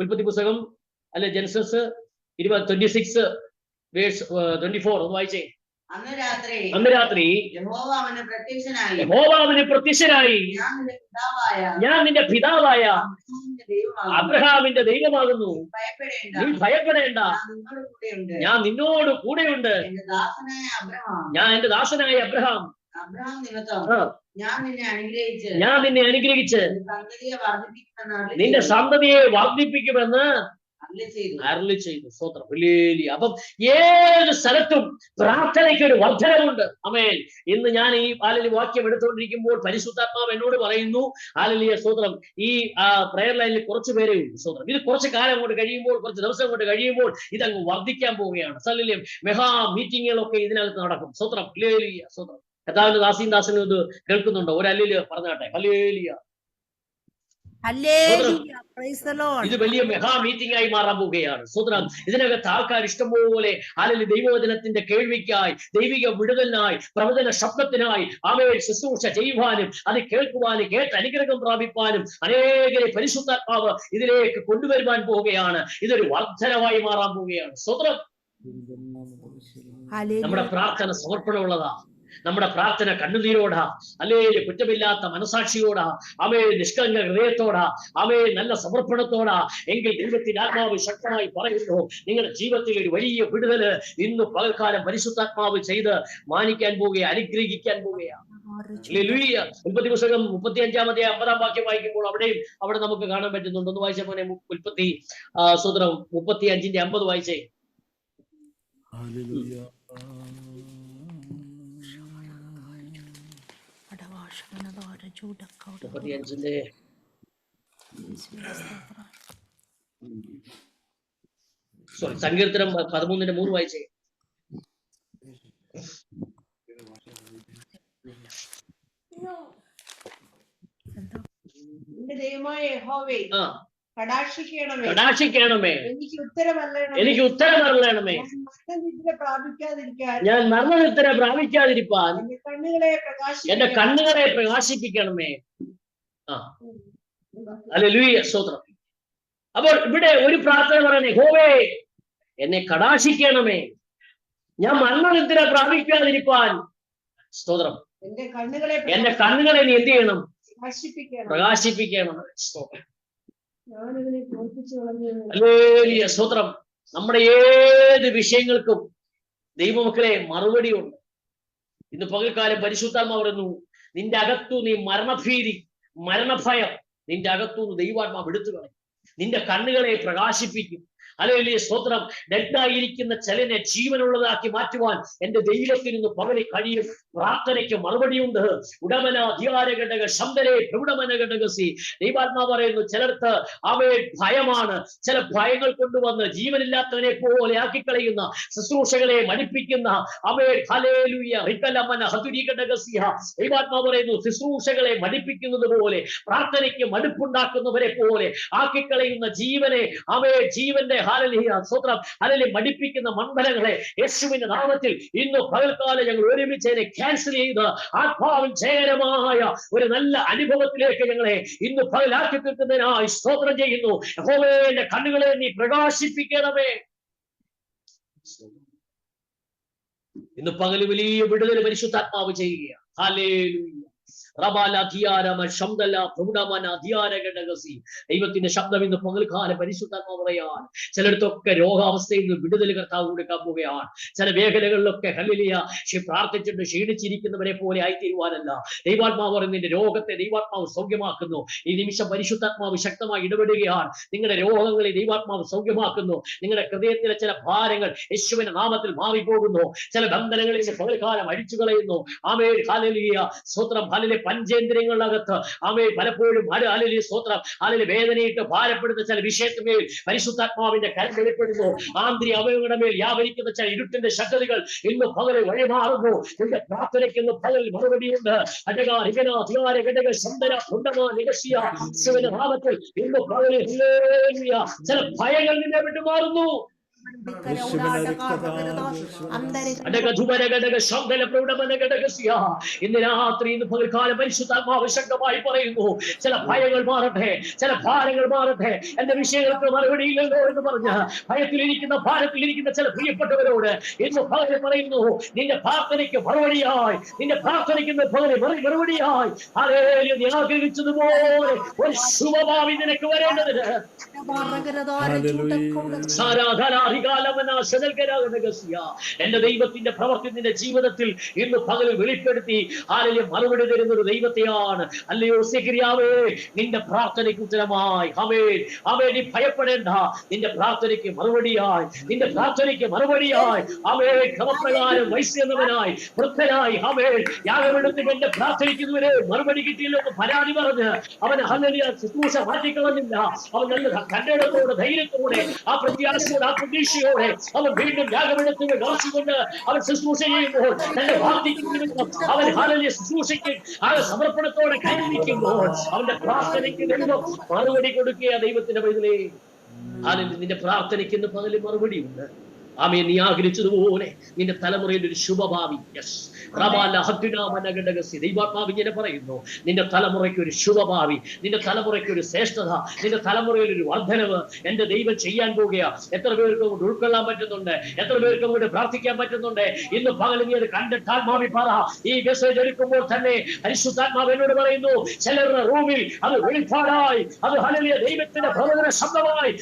ഉൽപ്പത്തി പുസ്തകം ജെനസിസ് 26:24 ഒന്ന് വായിച്ചേ. അന്ന് രാത്രി യഹോവ അവന് പ്രത്യക്ഷനായി, ഞാൻ നിന്റെ പിതാവായ അബ്രഹാമിന്റെ ദൈവമാകുന്നു, നീ ഭയപ്പെടേണ്ട, ഞാൻ നിന്നോട് കൂടെയുണ്ട്. ഞാൻ എന്റെ ദാസനായ അബ്രഹാം ഞാൻ നിന്നെ അനുഗ്രഹിച്ച് നിന്റെ സന്തതിയെ വർദ്ധിപ്പിക്കുമെന്ന് അരുളി ചെയ്തു. സ്തോത്രം. അപ്പം ഏത് സ്ഥലത്തും പ്രാർത്ഥനയ്ക്ക് ഒരു വർധനമുണ്ട്. ആമേൻ. ഇന്ന് ഞാൻ ഈ വാക്യം എടുത്തുകൊണ്ടിരിക്കുമ്പോൾ പരിശുദ്ധാത്മാവ് എന്നോട് പറയുന്നു, സ്തോത്രം, ഈ പ്രയർ ലൈനിൽ കുറച്ച് പേരേ ഉള്ളൂ. സ്തോത്രം. ഇത് കുറച്ച് കാലം കൊണ്ട് കഴിയുമ്പോൾ, കുറച്ച് ദിവസം കൊണ്ട് കഴിയുമ്പോൾ ഇതങ്ങ് വർദ്ധിക്കാൻ പോവുകയാണ്. സല്ലേലൂയ. മെഹാ മീറ്റിങ്ങുകളൊക്കെ ഇതിനകത്ത് നടക്കും. സ്തോത്രം. ഹല്ലേലൂയ. സ്തോത്രം. കർത്താവിന്റെ ദാസനും ഇത് കേൾക്കുന്നുണ്ടോ? ഒരു ഹല്ലേലൂയ പറഞ്ഞാട്ടെ. ഹല്ലേലൂയ. ഇത് വലിയ മെഹാ മീറ്റിംഗ് ആയി മാറാൻ പോവുകയാണ്. സ്തോത്രം. ഇതിനകത്ത് ആൾക്കാർ ഇഷ്ടംപോലെ ദൈവവചനത്തിന്റെ കേൾവിക്കായി, ദൈവിക വിടുതലിനായി, പ്രവചന ശബ്ദത്തിനായി ശുശ്രൂഷ ചെയ്യുവാനും അത് കേൾക്കുവാനും കേട്ട് അനുഗ്രഹം പ്രാപിപ്പാനും അനേകരെ പരിശുദ്ധാത്മാവ് ഇതിലേക്ക് കൊണ്ടുവരുവാൻ പോവുകയാണ്. ഇതൊരു വർധനമായി മാറാൻ പോവുകയാണ്. സ്തോത്രം. നമ്മുടെ പ്രാർത്ഥന സമർപ്പണമുള്ളതാ. നമ്മുടെ പ്രാർത്ഥന കണ്ണുനീരോടാ, കുറ്റമില്ലാത്ത മനസാക്ഷിയോടാ, നിഷ്കളങ്ക ഹൃദയത്തോടാ, നല്ല സമർപ്പണത്തോടാ. എങ്കിൽ ദൈവത്തിന്റെ ആത്മാവ് ശക്തമായി പറയുന്നു, നിങ്ങളുടെ ജീവിതത്തിൽ ഒരു വലിയ വിടുതല് ഇന്ന് പകൽക്കാലം പരിശുദ്ധാത്മാവ് ചെയ്ത് മാനിക്കാൻ പോവുകയാണ്, അനുഗ്രഹിക്കാൻ പോവുകയാണ്. ഉൽപ്പത്തി പുസ്തകം 35-ാം അധ്യായം 50-ാം വാക്യം വായിക്കുമ്പോൾ അവിടെ നമുക്ക് കാണാൻ പറ്റുന്നുണ്ട്. ഒന്ന് വായിച്ച പോലെ ഉൽപ്പത്തി 35-ന്റെ 50 വായിച്ചേ. 35-ന്റെ സങ്കീർത്തനം 13-ന്റെ 3 വായിച്ചേ. ദൈവമായ യഹോവേ, കടാക്ഷിക്കണമേ, എനിക്ക് ഉത്തരമരുളണമേ, ഞാൻ മരണനിദ്ര പ്രാപിക്കാതിരിപ്പാൻ എന്റെ കണ്ണുകളെ പ്രകാശിപ്പിക്കണമേ. ഹല്ലേലൂയ. സ്തോത്രം. അപ്പോൾ ഇവിടെ ഒരു പ്രാർത്ഥന പറയുന്നത്, യഹോവേ എന്നെ കടാക്ഷിക്കണമേ, ഞാൻ മരണനിദ്ര പ്രാപിക്കാതിരിപ്പാൻ. സ്തോത്രം. എന്റെ കണ്ണുകളെ നീ എന്ത് ചെയ്യണം? പ്രകാശിപ്പിക്കണം. സ്തോത്രം. ഹല്ലേലൂയ. സ്തോത്രം. നമ്മുടെ ഏത് വിഷയങ്ങൾക്കും ദൈവമക്കളെ മറുപടി ഉണ്ട്. ഇന്ന് പകൽക്കാലം പരിശുദ്ധാത്മാവ് പറയുന്നു, നിന്റെ അകത്തു നീ മരണഭീതി, മരണഭയം നിന്റെ അകത്തുനിന്ന് ദൈവാത്മാവ് എടുത്തു കളയും. നിന്റെ കണ്ണുകളെ പ്രകാശിപ്പിക്കും. ഹല്ലേലൂയ, സ്തോത്രം. ഡെഡായിരിക്കുന്ന ചിലനെ ജീവനുള്ളതാക്കി മാറ്റുവാൻ എന്റെ ദൈവത്തിന് ഇന്ന് പകലിൽ കഴിയും. പ്രാർത്ഥനയ്ക്ക് മറുപടിയുണ്ട്. ഉടമന അധികാരഘടക ശബ്ദരെ പ്രൗഢമന ഘടകസി. ദൈവാത്മാ പറയുന്നു, ചിലർക്ക് അവയെ ഭയമാണ്. ചില ഭയങ്ങൾ കൊണ്ടുവന്ന് ജീവനില്ലാത്തവനെ പോലെ ആക്കിക്കളയുന്ന, ശുശ്രൂഷകളെ മടിപ്പിക്കുന്ന അവയെ ഹല്ലേലൂയ റികലമന ഹതുരി ഘടകസിയ. ദൈവാത്മാ പറയുന്നു, ശുശ്രൂഷകളെ മടിപ്പിക്കുന്നത് പോലെ, പ്രാർത്ഥനയ്ക്ക് മടുപ്പുണ്ടാക്കുന്നവരെ പോലെ ആക്കിക്കളയുന്ന ജീവനെ, അവയെ ജീവന്റെ ഹല്ലേലൂയ സ്തോത്രം ഹല്ലേലൂയ മടിപ്പിക്കുന്ന മണ്ഡലങ്ങളെ യേശുവിന്റെ നാമത്തിൽ ഇന്ന് പകൽക്കാലം ഞങ്ങൾ ഒരുമിച്ച് ക്യാൻസൽ ചെയ്ത് ആത്മാവിൻ ജയകരമായ ഒരു നല്ല അനുഭവത്തിലേക്ക് ഞങ്ങളെ ഇന്ന് പകലാക്കി തീർക്കുന്നതിനായി സ്തോത്രം ചെയ്യുന്നു. യഹോവയുടെ കണ്ണുകളെ നീ പ്രകാശിപ്പിക്കണമേ. ഇന്ന് പകൽ വലിയ വിടുതൽ പരിശുദ്ധാത്മാവ് ചെയ്യുകയാണ്. ഹല്ലേലൂയ. ദൈവത്തിന്റെ ശബ്ദം ഇന്ന് പകൽക്കാലം പരിശുദ്ധാത്മാവ് പറയാൻ, ചിലയിടത്തൊക്കെ രോഗാവസ്ഥയിൽ നിന്ന് വിടുതൽ കർത്താവ് കൊടുക്കാൻ പോവുകയാണ്. ചില മേഖലകളിലൊക്കെ ഹല്ലേലൂയ പ്രാർത്ഥിച്ചിട്ട് ക്ഷീണിച്ചിരിക്കുന്നവരെ പോലെ ആയിത്തീരുവാനല്ല, ദൈവാത്മാവ് പറയുന്നതിന്റെ രോഗത്തെ ദൈവാത്മാവ് സൗഖ്യമാക്കുന്നു. ഈ നിമിഷം പരിശുദ്ധാത്മാവ് ശക്തമായി ഇടപെടുകയാണ്. നിങ്ങളുടെ രോഗങ്ങളെ ദൈവാത്മാവ് സൗഖ്യമാക്കുന്നു. നിങ്ങളുടെ ഹൃദയത്തിലെ ചില ഭാരങ്ങൾ യേശുവിന്റെ നാമത്തിൽ മാറിപ്പോകുന്നു. ചില ബന്ധനങ്ങളിൽ പകൽക്കാലം അടിച്ചു കളയുന്നു. ആമേൻ ഹല്ലേലൂയ സ്തോത്രം. ഹല്ലേലൂയ പഞ്ചേന്ദ്രിയങ്ങളിനകത്ത് ആമേൻ പലപ്പോഴും ഹല്ലേലൂയ സ്തോത്രം ഹല്ലേലൂയ വേദനയിട്ട് ഭാരപ്പെടുന്ന ചില വിഷയത്തിന്മേൽ പരിശുദ്ധാത്മാവിന്റെ കരം വെളിപ്പെടുന്നു. ആന്തരിക അവയവങ്ങളുടെ മേൽ വ്യാപരിക്കുന്ന ചില ഇരുട്ടിന്റെ ശക്തികൾ ഇന്ന് പകല് വഴിമാറുന്നു. നിന്റെ പ്രാർത്ഥനയ്ക്ക് ഇന്ന് പകൽ മറുപടിയുണ്ട്. നാമത്തിൽ ഇന്ന് പകല് ചില ഭയങ്ങൾ നിന്നെ വിട്ടു മാറുന്നു. ഇന്ന് രാത്രി ഇന്ന് പകൽക്കാലം പരിശുദ്ധാത്മാവ് ശക്തമായി പറയുന്നു, ചില ഭയങ്ങൾ മാറട്ടെ, ചില ഭാരങ്ങൾ മാറട്ടെ. എന്റെ വിഷയങ്ങൾക്ക് മറുപടിയില്ലല്ലോ എന്ന് പറഞ്ഞ് ഭയത്തിലിരിക്കുന്ന ഭാരത്തിലിരിക്കുന്ന ചില പ്രിയപ്പെട്ടവരോട് ഇന്ന് പകൽ പറയുന്നു, നിന്റെ പ്രാർത്ഥനയ്ക്ക് മറുപടിയായി, നിന്റെ പ്രാർത്ഥനയ്ക്ക് മറുപടിയായി ഹല്ലേലൂയ നീ ആഗ്രഹിച്ചതുപോലെ ഒരു ശുഭഭാവി നിനക്ക് വരേണ്ടതിന് എന്റെ ദൈവത്തിന്റെ പ്രവൃത്തി നിന്റെ ജീവിതത്തിൽ ഇന്ന് പകൽ വെളിപ്പെടുത്തി ആരെയും മറുപടി തരുന്ന ഒരു ദൈവത്തെയാണ്. അല്ലയോ സെഖര്യാവേ, നിന്റെ പ്രാർത്ഥനയ്ക്ക് ഉത്തരമായി നീ ഭയപ്പെടേണ്ട. നിന്റെ പ്രാർത്ഥനയ്ക്ക് മറുപടിയായി, നിന്റെ പ്രാർത്ഥനയ്ക്ക് മറുപടിയായി ക്രമപ്രകാരം വൈശ്യന്നവനായി വൃദ്ധനായി യാഗമെടുത്ത് എന്റെ പ്രാർത്ഥനയ്ക്കുന്നവരെ മറുപടി കിട്ടിയില്ലെന്ന് പരാതി പറഞ്ഞ് അവൻ ഹല്ലേലൂയ ശുശ്രൂഷ മാറ്റിക്കളഞ്ഞില്ല. അവൻ നല്ല കണ്ടടത്തോടെ ധൈര്യത്തോടെ ആ പ്രത്യാശയോടെ ആ പ്രതീക്ഷയോടെ അവൻ വീണ്ടും യാഗമെടുത്ത് കാശുകൊണ്ട് അവൻ ശുശ്രൂഷ ചെയ്യുമ്പോൾ തന്റെ പ്രാർത്ഥിക്കുന്ന അവൻ ഹല്ലേലൂയ ശുശ്രൂഷയ്ക്ക് ആ സമർപ്പണത്തോടെ കൈവരിക്കുമ്പോൾ അവന്റെ പ്രാർത്ഥനയ്ക്ക് ദൈവം മറുപടി കൊടുക്കുക. ദൈവത്തിന്റെ പൈതലേ, നിന്റെ പ്രാർത്ഥനയ്ക്ക് ഇന്ന് പകല് മറുപടിയുണ്ട്. ആമേൻ. നീ ആഗ്രഹിച്ചതുപോലെ നിന്റെ തലമുറയിൽ ഒരു ശുഭഭാവി. ദൈവാത്മാവ് ഇങ്ങനെ പറയുന്നു, നിന്റെ തലമുറയ്ക്ക് ഒരു ശുഭഭാവി, നിന്റെ തലമുറയ്ക്ക് ഒരു ശ്രേഷ്ഠത, നിന്റെ തലമുറയിൽ ഒരു വർധനവ് എന്റെ ദൈവം ചെയ്യാൻ പോകുക. എത്ര പേർക്ക് കൊണ്ട് ഉൾക്കൊള്ളാൻ പറ്റുന്നുണ്ട്? എത്ര പേർക്ക് കൊണ്ട് പ്രാർത്ഥിക്കാൻ പറ്റുന്നുണ്ട്? ഇന്ന് പകൽ നീ അത് കണ്ടിട്ട് ആത്മാവി പറ. ഈ മെസ്സേജ് എടുക്കുമ്പോൾ തന്നെ പരിശുദ്ധാത്മാവ് എന്നോട് പറയുന്നു, ചിലരുടെ റൂമിൽ അത് വെളിപ്പാടായി, അത് ഹല്ലേലൂയ ദൈവത്തിന്റെ പ്രവചന ശബ്ദമായി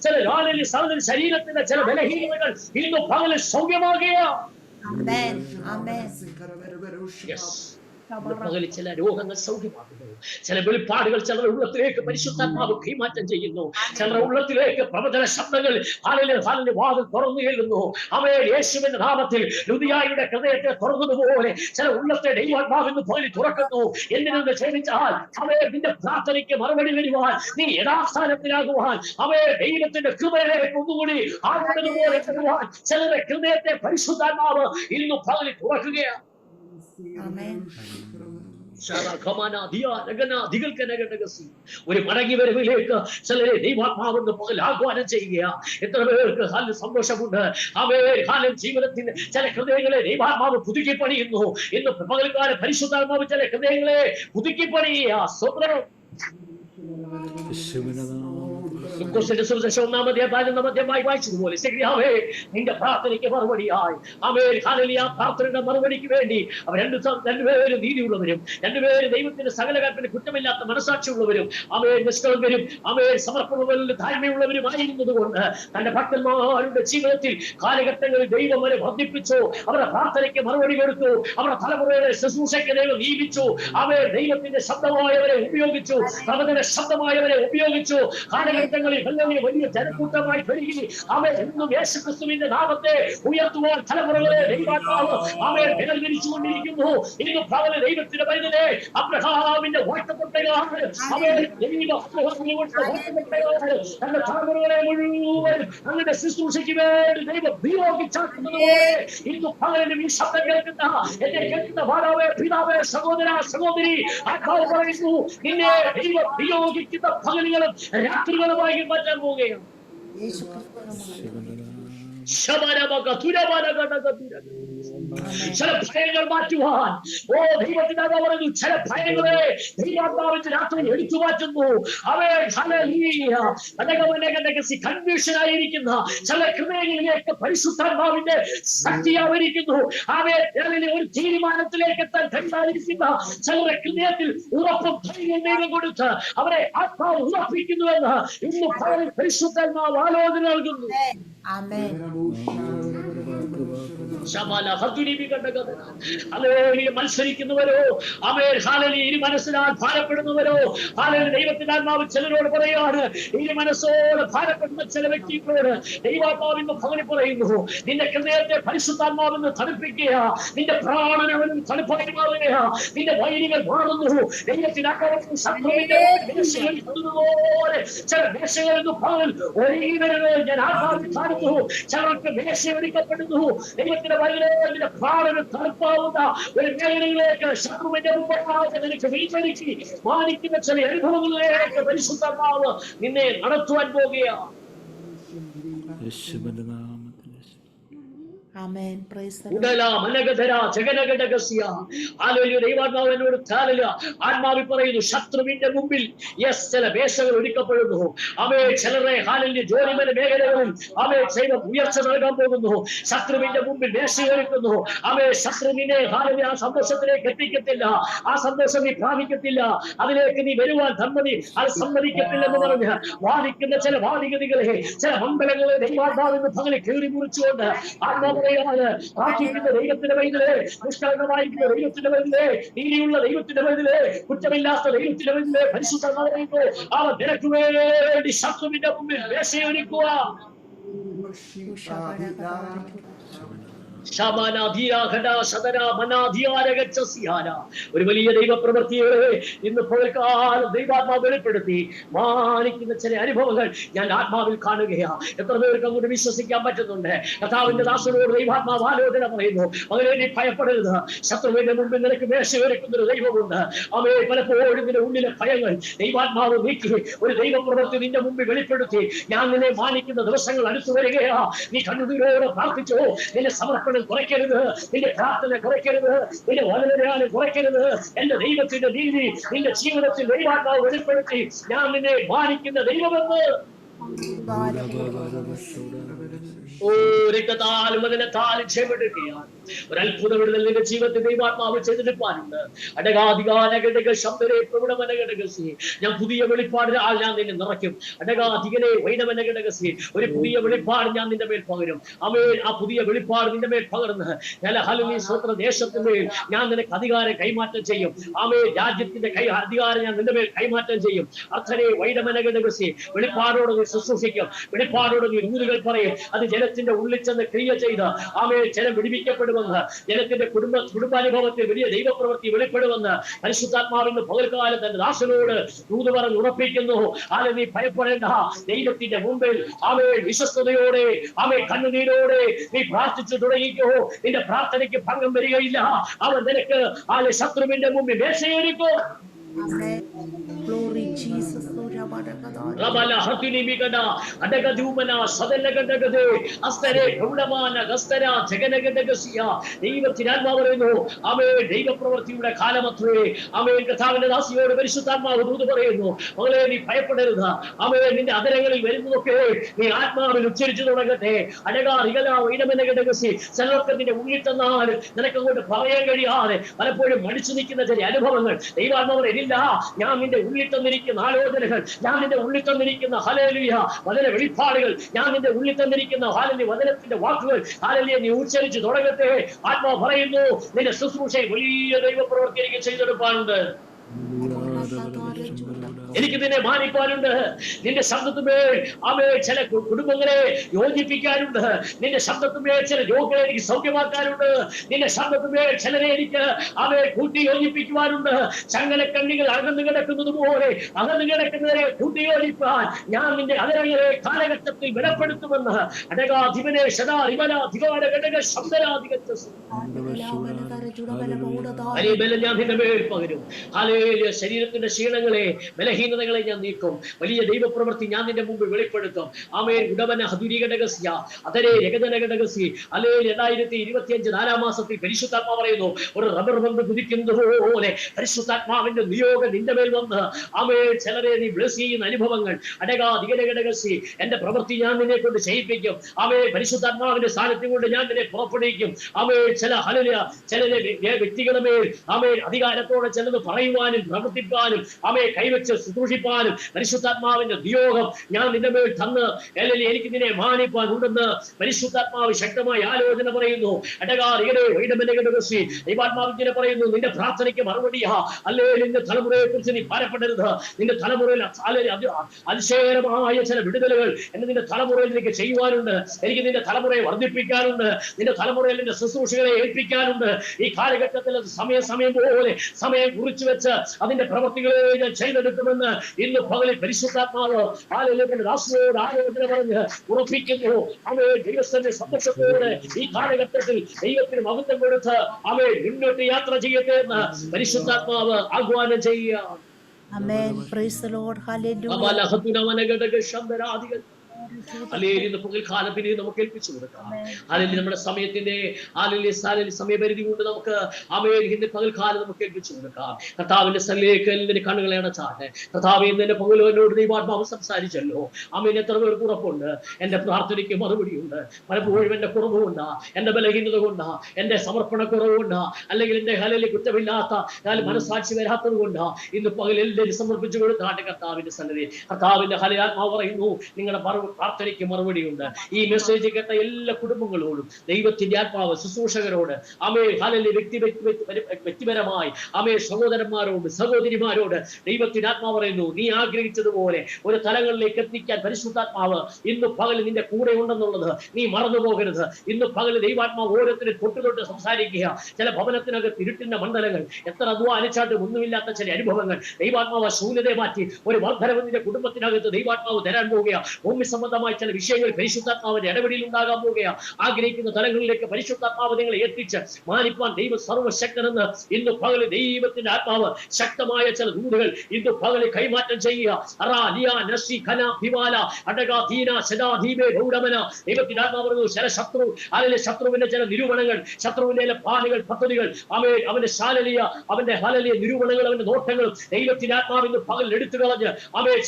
ചില ശരീരത്തിൽ ചില ബലഹീനതകൾ ഇന്ന് പകല് സൗഖ്യമാകുക. പകല് ചില രോഗങ്ങൾ സൗഖ്യമാകുന്നു. ചില വെളിപ്പാടുകൾ ചിലരുടെ ഉള്ളത്തിലേക്ക് പരിശുദ്ധാത്മാവ് കൈമാറ്റം ചെയ്യുന്നു. ചിലരുടെ ഉള്ളത്തിലേക്ക് പ്രവചന ശബ്ദങ്ങൾ വാതിൽ തുറന്നു ചെല്ലുന്നു. അവയെ യേശുവിന്റെ നാമത്തിൽ ലുദിയായുടെ ഹൃദയത്തെ തുറന്നതുപോലെ ചില ഉള്ളത്തെ ദൈവാത്മാവിന്ന് പകലിൽ തുറക്കുന്നു. എന്തിനെന്ന് ചോദിച്ചാൽ അവയെ നിന്റെ പ്രാർത്ഥനയ്ക്ക് മറുപടി വരുവാൻ, നീ യഥാസ്ഥാനത്തിലാകുവാൻ, അവയെ ദൈവത്തിന്റെ കൃപയിലേക്ക് ഒന്നുകൂടി ആകുന്നതുപോലെ തരുവാൻ ചിലരുടെ ഹൃദയത്തെ പരിശുദ്ധാത്മാവ് ഇന്ന് പകലിൽ തുറക്കുകയാണ്. ഒരു മടങ്ങി വരവിലേക്ക് ചിലരെ ദൈവാത്മാവെന്ന് പകൽ ആഹ്വാനം ചെയ്യുക. എത്ര പേർക്ക് സന്തോഷമുണ്ട്. അവരുടെ ജീവിതത്തിന് ചില ഹൃദയങ്ങളെ ദൈവാത്മാവ് പുതുക്കി പണിയുന്നു. ഇന്ന് പകൽക്കാലം പരിശുദ്ധാത്മാവ് ചില ഹൃദയങ്ങളെ പുതുക്കി പണിയുക. സ്വപ്നം വായിച്ചതുപോലെ നിന്റെ പ്രാർത്ഥനയ്ക്ക് മറുപടിയായി പ്രാർത്ഥനയുടെ മറുപടിക്ക് വേണ്ടി അവർ രണ്ടുപേരും നീതിയുള്ളവരും, രണ്ടുപേരും ദൈവത്തിന്റെ സകല കൽപ്പന കുറ്റമില്ലാത്ത മനസാക്ഷിയുള്ളവരും, അവയെ നിഷ്കളങ്കരും അവയെ സമർപ്പണങ്ങളിൽ താഴ്മയുള്ളവരുമായിരുന്നത് കൊണ്ട് തന്റെ ഭക്തന്മാരുടെ ജീവിതത്തിൽ കാലഘട്ടങ്ങളിൽ ദൈവം അവരെ വർദ്ധിപ്പിച്ചു. അവരുടെ പ്രാർത്ഥനയ്ക്ക് മറുപടി കൊടുത്തു. അവരുടെ തലമുറയുടെ ശുശ്രൂഷയ്ക്ക് ദൈവം നിയമിച്ചു. അവയെ ദൈവത്തിന്റെ ശബ്ദമായവരെ ഉപയോഗിച്ചു, പ്രവചന ശബ്ദമായവരെ ഉപയോഗിച്ചു. കാലഘട്ട ദേശങ്ങളിൽ വലിയ ജനക്കൂട്ടമായി പെരുകി അവൻ എന്നും യേശുക്രിസ്തുവിന്റെ നാമത്തെ ഉയർത്തുവാൻ തലമുറകളെ ദൈവാത്മാവ് അവൻ വേർതിരിച്ചുകൊണ്ടിരിക്കുന്നു. ഇന്ന് പകല് ദൈവത്തിന്റെ പൈതലേ, അബ്രഹാമിന്റെ വാഴ്ത്തപ്പെട്ടവരാണ് അവൻ. തന്റെ തലമുറകളെ മുഴുവൻ അങ്ങനെ ശുശ്രൂഷയ്ക്ക് വേണ്ടി ദൈവം നിയോഗിച്ചാക്കുന്നതുപോലെ ഇന്ന് പകലിലും ഈ ശബ്ദം കേൾക്കുന്ന എന്നെ കേൾക്കുന്ന ഭാരാവേ, പിതാവേ, സഹോദര, സഹോദരി, ആത്മാവ് പറയുന്നു, നിന്നെ ദൈവം നിയോഗിക്കുന്ന പകലുകളും രാത്രികളുമായി മാറ്റാൻ പോവുകയാണ്. ചില ഭയങ്ങൾ മാറ്റുവാൻ ദൈവത്തിന്റെ പറയുന്നു. ചില ഭയങ്ങളെ ദൈവാത്മാവിന്റെ രാത്രി എടുത്തു മാറ്റുന്നു. കൺഫ്യൂഷൻ ആയിരിക്കുന്ന ചില ഹൃദയങ്ങളിലേക്ക് പരിശുദ്ധാത്മാവിന്റെ ശക്തി ആവരിക്കുന്നു. ഒരു തീരുമാനത്തിലേക്ക് എത്താൻ കഴിയാതിരിക്കുന്ന ചിലരുടെ ഹൃദയത്തിൽ ഉറപ്പും ധൈര്യം ദൈവം കൊടുത്ത് അവരെ ആത്മാവ് ഉറപ്പിക്കുന്നുവെന്ന് ഇന്ന് പകരം പരിശുദ്ധാത്മാവ് ആലോചന നൽകുന്നു. മത്സരിക്കുന്നവരോ ഇനി മനസ്സിനാൽ ഭാരപ്പെടുന്നവരോ ദൈവത്തിന്റെ ആത്മാവ് ചിലരോട് പറയാണ്. ഇനി മനസ്സോട് ഭാരപ്പെടുന്ന ചില വ്യക്തികളോട് ദൈവാത്മാവിന്റെ ഭവനിൽ പറയുന്നു, നിന്റെ ഹൃദയത്തെ പരിശുദ്ധാത്മാവെന്ന് തണുപ്പിക്കുക. നിന്റെ പ്രാണനവനും തണുപ്പായി മാറുക. നിന്റെ വൈരികൾ മാറുന്നു. ദൈവത്തിന്റെ പോലെ ചില ദേശങ്ങളിൽ ഭവൻ ഒരേ ഞാൻ ആത്മാവിൽ കാണുന്നു. ചിലർക്ക് മേശയൊരുക്കപ്പെടുന്നു. ദൈവത്തിന്റെ വൈദ്യുതിന്റെ പ്രാണന് തണുപ്പാവുന്ന ഒരു മേഖലയിലേക്ക് ശത്രുവിന്റെ മുമ്പാകെ നിനക്ക് വീഴ്ച മാനിക്കുന്ന ചില അനുഭവങ്ങളിലേക്ക് പരിശുദ്ധാത്മാവ് നിന്നെ നടത്തുവാൻ പോകുകയാണ്. ആത്മാവിൽ പറയുന്നു, ശത്രുവിന്റെ മുമ്പിൽ ചില വേഷങ്ങൾ ഒരുക്കപ്പെടുന്നു. അവയെ ചിലരെ ജോലിമന മേഖലകളിൽ അവയെ ചെയ്ത ഉയർച്ച നൽകാൻ പോകുന്നു. ശത്രുവിന്റെ മുമ്പിൽ വേഷയൊരുക്കുന്നു. അവയെ ശത്രുവിനെ ആ സന്തോഷത്തിലേക്ക് എത്തിക്കത്തില്ല. ആ സന്തോഷം നീ പ്രാപിക്കത്തില്ല. അതിലേക്ക് നീ വരുവാൻ അത് സമ്മതിക്കത്തില്ലെന്ന് പറഞ്ഞ് വാദിക്കുന്ന ചില വാദിഗതികളെ, ചില മണ്ഡലങ്ങളെ ദൈവാത്മാവിന്റെ പകലെ കീറി മുറിച്ചുകൊണ്ട് ദൈവത്തിന്റെ വൈദ്യുതേ, നിഷ്കളങ്കമായിരിക്കുന്ന ദൈവത്തിന്റെ വൈദ്യുതേ, നീതിയുള്ള ദൈവത്തിന്റെ വൈദ്യുതേ, കുറ്റമില്ലാത്ത ദൈവത്തിന്റെ വൈദ്യുതേ, പരിശുദ്ധമായിരിക്കുന്നു. അവർ നിനക്ക് വേണ്ടി ശത്രുവിന്റെ മുമ്പിൽ വേഷയൊരുക്കുക. ഒരു വലിയ ദൈവപ്രവൃത്തിയെ ഇന്ന് പകൽക്കാലം ദൈവാത്മാവ് വെളിപ്പെടുത്തി മാനിക്കുന്ന ചില അനുഭവങ്ങൾ ഞാൻ ആത്മാവിൽ കാണുകയാണ്. എത്ര പേർക്ക് അങ്ങോട്ട് വിശ്വസിക്കാൻ പറ്റുന്നുണ്ട്? കർത്താവിന്റെ ദാസനോട് ദൈവാത്മാവ് ആലോചന പറയുന്നു, മകനെ നീ ഭയപ്പെടരുത്. ശത്രുവിന്റെ മുമ്പിൽ നിനക്ക് മേശയൊരുക്കുന്ന ഒരു ദൈവമുണ്ട്. അവയെ പലപ്പോഴും നിന്റെ ഉള്ളിലെ ഭയങ്ങൾ ദൈവാത്മാവ് നീക്കി ഒരു ദൈവപ്രവൃത്തി നിന്റെ മുമ്പിൽ വെളിപ്പെടുത്തി ഞാൻ നിന്നെ മാനിക്കുന്ന ദിവസങ്ങൾ അടുത്തു വരികയാ. നീ കണ്ണുനീരോടെ പ്രാർത്ഥിച്ചോ. നിന്റെ സമർപ്പണം കുറയ്ക്കരുത്. നിന്റെ പ്രാർത്ഥന കുറയ്ക്കരുത്. നിന്റെ വചനധ്യാനം കുറയ്ക്കരുത്. എന്റെ ദൈവത്തിന്റെ നീതി നിന്റെ ജീവിതത്തിൽ ദൈവാത്മാവ് വെളിപ്പെടുത്തി ഞാൻ നിന്നെ മാനിക്കുന്ന ദൈവമെന്ന് രക്തത്താലും വചനത്താലും ചെയ്യപ്പെടുകയാണ്. ഒരു അത്ഭുത വിടുതൽ നിന്റെ ജീവിതത്തിൽ ദൈവാത്മാവ് ചെയ്തെടുപ്പാനുണ്ട്. ഞാൻ പുതിയ വെളിപ്പാട് ഞാൻ നിന്നെ നിറയ്ക്കും. ഒരു പുതിയ വെളിപ്പാട് ഞാൻ നിന്റെ മേൽ പകരും. ആ പുതിയ വെളിപ്പാട് നിന്റെ മേൽ പകർന്ന് ദേശത്തിന്മേൽ ഞാൻ നിനക്ക് അധികാരം കൈമാറ്റം ചെയ്യും. രാജ്യത്തിന്റെ അധികാരം ഞാൻ നിന്റെ മേൽ കൈമാറ്റം ചെയ്യും. അച്ഛനെ വൈഡമനകടകസി വെളിപ്പാടോട് നീ ശുശ്രൂഷിക്കും. വെളിപ്പാടോട് നീ ഊരുകൾ പറയും. അത് ജനത്തിന്റെ ഉള്ളിൽ ചെന്ന് ക്രിയ ചെയ്ത് ജനം വിടിവിക്കപ്പെടുമെന്ന്, ജനത്തിന്റെ കുടുംബാനുഭവത്തിൽ വലിയ ദൈവപ്രവൃത്തി വെളിപ്പെടുമെന്ന് പരിശുദ്ധാത്മാവിന്റെ പകൽക്കാലം തന്റെ ദാസനോട് ദൂത് പറഞ്ഞ് ഉറപ്പിക്കുന്നു. നീ ഭയപ്പെടേണ്ട. ദൈവത്തിന്റെ മുമ്പിൽ വിശ്വസ്തയോടെ കണ്ണുനീരോടെ നീ പ്രാർത്ഥിച്ചു തുടങ്ങിക്കോ. നിന്റെ പ്രാർത്ഥനയ്ക്ക് ഭംഗം വരികയില്ല. അവൻ നിനക്ക് ശത്രുവിന്റെ മുമ്പിൽ വേഷയൊരുക്കും. Glory Jesus. ദൈവപ്രവൃത്തിയുടെ കാലമത്രേ. കർത്താവിന്റെ ദാസിയോട് പരിശുദ്ധാത്മാവ് ദൂത് പറയുന്നു, മകളെ നീ ഭയപ്പെടരുത്. നിന്റെ അതരങ്ങളിൽ വരുന്നതൊക്കെ നീ ആത്മാവിൽ ഉച്ചരിച്ചു തുടങ്ങട്ടെ. ചിലർക്ക് നിന്റെ ഉള്ളിൽ തന്നാൽ നിനക്കങ്ങോട്ട് പറയാൻ കഴിയാതെ പലപ്പോഴും മടിച്ചു നിൽക്കുന്ന ചില അനുഭവങ്ങൾ ദൈവാത്മാവിനെ ഇല്ല. ഞാൻ നിന്റെ ഉള്ളിൽ തന്നിരിക്കുന്ന ആലോചനകൾ, ഞാൻ നിന്റെ ഉള്ളിൽ തന്നിരിക്കുന്ന ഹല്ലേലൂയ വചന വെളിപ്പാടുകൾ, ഞാൻ നിന്റെ ഉള്ളിൽ തന്നിരിക്കുന്ന വചനത്തിന്റെ വാക്കുകൾ നീ ഉച്ചരിച്ച് തുടങ്ങട്ടെ. ആത്മാവ് പറയുന്നു, നിന്റെ ശുശ്രൂഷയെ വലിയ ദൈവപ്രവൃത്തി എനിക്ക് ചെയ്തെടുപ്പാനുണ്ട്. എനിക്ക് നിന്നെ മാനിക്കാനുണ്ട്. നിന്റെ ശബ്ദത്തുമേൽ ചില കുടുംബങ്ങളെ യോജിപ്പിക്കാനുണ്ട്. നിന്റെ ശബ്ദത്തുമേൽ ചില രോഗികളെ എനിക്ക് സൗഖ്യമാക്കാനുണ്ട്. നിന്റെ ശബ്ദത്തുമേൽ ചിലരെ എനിക്ക് കൂട്ടി യോജിപ്പിക്കുവാനുണ്ട്. ചങ്ങലക്കണ്ണികൾ അകന്നു കിടക്കുന്നത് പോലെ അകന്നു കിടക്കുന്നവരെ കൂട്ടി യോജിപ്പാൻ ഞാൻ നിന്റെ അതിരങ്ങളെ കാലഘട്ടത്തിൽ ബലപ്പെടുത്തുമെന്ന് അടകാധിപനെ ശതാധികാര ഘടക ശബ്ദരാധികത്വ വലിയ ബലം ഞാൻ നിന്റെ മേൽ പകരും. ഹല്ലേലൂയ. ശരീരത്തിന്റെ ക്ഷീണങ്ങളെ ബലഹീനതകളെ ഞാൻ നീക്കും. വലിയ ദൈവപ്രവൃത്തി ഞാൻ നിന്റെ മുമ്പിൽ വെളിപ്പെടുത്തും. ആമേൻ. ഉടവന ഹതുരികടകസ്യ അതരേ രഗതനകടകസി അല്ലേ 2025 4 മാസത്തിൽ പരിശുദ്ധാത്മാ പറയുന്നു, ഒരു റബ്ബർ ബന്ധ് കുതിക്കുന്നത് പോലെ പരിശുദ്ധാത്മാവിന്റെ നിയോഗം നിന്റെ മേൽ വന്ന് ആമേൻ ചിലരെ നീ ബ്ലെസ് ചെയ്യുന്ന അനുഭവങ്ങൾ അടകാധികടകസി എന്റെ പ്രവൃത്തി ഞാൻ നിന്നെ കൊണ്ട് ചെയ്യിപ്പിക്കും. ആമേൻ. പരിശുദ്ധാത്മാവിന്റെ സാന്നിധ്യം കൊണ്ട് ഞാൻ നിന്നെ പുറപ്പെടുവിക്കും. ആമേൻ. ചിലരെ വ്യക്തികളുടെ മേൽ ആമേൻ അധികാരത്തോടെ ചിലത് പറയുവാനും പ്രവർത്തിപ്പാനും കൈവച്ച് ശുശ്രൂഷിപ്പാനും പരിശുദ്ധാത്മാവിന്റെ നിയോഗം ഞാൻ നിന്റെ മേൽ തന്ന് എനിക്ക് നിന്നെ മാനിപ്പാൻ ഉണ്ടെന്ന് പരിശുദ്ധാത്മാവ് ശക്തമായ ആലോചന പറയുന്നു. ദൈവാത്മാവിനെ പറയുന്നു, നിന്റെ പ്രാർത്ഥനയ്ക്ക് മറുപടിയാ. അല്ലേ നിന്റെ തലമുറയെ കുറിച്ച് നീ ഭാരപ്പെടരുത്. നിന്റെ തലമുറയിൽ അതിശയകരമായ ചില വിടുതലുകൾ നിന്റെ തലമുറയിൽ എനിക്ക് ചെയ്യുവാനുണ്ട്. എനിക്ക് നിന്റെ തലമുറയെ വർദ്ധിപ്പിക്കാനുണ്ട്. നിന്റെ തലമുറയിൽ നിന്റെ ശുശ്രൂഷകളെ ഏൽപ്പിക്കാനുണ്ട്. ഈ കാലഘട്ടത്തിൽ അത് സമയം പോലെ സമയം കുറിച്ചു വെച്ച് അതിന്റെ പ്രവൃത്തികളെ ഞാൻ ചെയ്തെടുക്കുമെന്ന് ഇന്ന് പകലിൽ പരിശുദ്ധാത്മാവ് ദാസനോട് ആലോചന പറഞ്ഞ് ഉറപ്പിക്കുന്നു. ദൈവത്തിന്റെ സന്തോഷത്തോടെ ഈ കാലഘട്ടത്തിൽ ദൈവത്തിന് മഹത്വം കൊടുത്ത് മുന്നോട്ട് യാത്ര ചെയ്യട്ടെ എന്ന് പരിശുദ്ധാത്മാവ് ആഹ്വാനം ചെയ്യുക. Amen. Praise the Lord. Hallelujah. പകൽക്കാലത്തിന് നമുക്ക് ഏൽപ്പിച്ചു കൊടുക്കാം. അല്ലെങ്കിൽ നമ്മുടെ സമയത്തിന്റെ സമയപരിധി കൊണ്ട് നമുക്ക് ഇന്ന് പകൽക്കാലം നമുക്ക് ഏൽപ്പിച്ചു കൊടുക്കാം. കർത്താവിന്റെ സ്ഥലത്തേക്ക് എന്റെ കണ്ണുകളെ അടച്ചാട്ടെ. കർത്താവ് ഇന്നെ പകലോനോട് ദൈവാത്മാവ് സംസാരിച്ചല്ലോ. എത്ര പേർക്ക് ഉറപ്പുണ്ട് എന്റെ പ്രാർത്ഥനയ്ക്ക് മറുപടിയുണ്ട്. പലപ്പോഴും എന്റെ കുറവുകൊണ്ടാ, എന്റെ ബലഹീനത കൊണ്ടാ, എന്റെ സമർപ്പണക്കുറവുകൊണ്ടാ, അല്ലെങ്കിൽ എന്റെ ഹലയിൽ കുറ്റമില്ലാത്ത മനസാക്ഷി വരാത്തത് കൊണ്ടാ ഇന്ന് പകൽ എല്ലാവരും സമർപ്പിച്ചു കൊടുത്താട്ടെ കർത്താവിന്റെ സന്നിധി. കർത്താവിന്റെ ഹലയാത്മാവ് പറയുന്നു, നിങ്ങളുടെ പ്രാർത്ഥനയ്ക്ക് മറുപടിയുണ്ട്. ഈ മെസ്സേജ് കേട്ട എല്ലാ കുടുംബങ്ങളോടും ദൈവത്തിന്റെ ആത്മാവ് ശുശ്രൂഷകരോട് വ്യക്തിപരമായി സഹോദരന്മാരോട് സഹോദരിമാരോട് ദൈവത്തിന്റെ ആത്മാവ് പറയുന്നു, നീ ആഗ്രഹിച്ചതുപോലെ ഒരു തലങ്ങളിലേക്ക് എത്തിക്കാൻ പരിശുദ്ധാത്മാവ് ഇന്ന് പകൽ നിന്റെ കൂടെ ഉണ്ടെന്നുള്ളത് നീ മറന്നു പോകരുത്. ഇന്ന് പകൽ ദൈവാത്മാവ് ഓരോരുത്തരും തൊട്ട് സംസാരിക്കുക. ചില ഭവനത്തിനകത്ത് ഇരുട്ടിന്റെ മണ്ഡലങ്ങൾ, എത്ര അധ്വാനിച്ചാട്ടും ഒന്നുമില്ലാത്ത ചില അനുഭവങ്ങൾ ദൈവാത്മാവ് ശൂന്യതയെ മാറ്റി ഒരു വർദ്ധനവ് നിന്റെ കുടുംബത്തിനകത്ത് ദൈവാത്മാവ് തരാൻ പോവുകയാണ്. ഭൂമി സംബന്ധമായ ചില വിഷയങ്ങൾ പരിശുദ്ധാത്മാവിന്റെ ഇടപെടലിൽ ഉണ്ടാകാൻ പോവുകയാണ്. ആഗ്രഹിക്കുന്ന തലങ്ങളിലേക്ക് പരിശുദ്ധാത്മാവ് നിങ്ങളെ എത്തിച്ച് മാനിപ്പാൻ ദൈവ സർവശക്തനെന്ന് ഇന്ന് പകല് ദൈവത്തിന്റെ ആത്മാവ് ശക്തമായ ചില ദൂതുകൾ ഇന്ന് പകല് കൈമാറ്റം ചെയ്യുക. ദൈവത്തിന്റെ ആത്മാവ് ചില ശത്രുവിന്റെ ചില നിരൂപണങ്ങൾ, ശത്രുവിന്റെ ചില പ്ലാനുകൾ, പദ്ധതികൾ, അവന്റെ ശാലലിയ അവന്റെ ഹലലിയ നിരൂപണങ്ങൾ, അവന്റെ നോട്ടങ്ങളും ദൈവത്തിന്റെ ആത്മാവ് ഇന്ന് പകൽ എടുത്തു കളഞ്ഞ്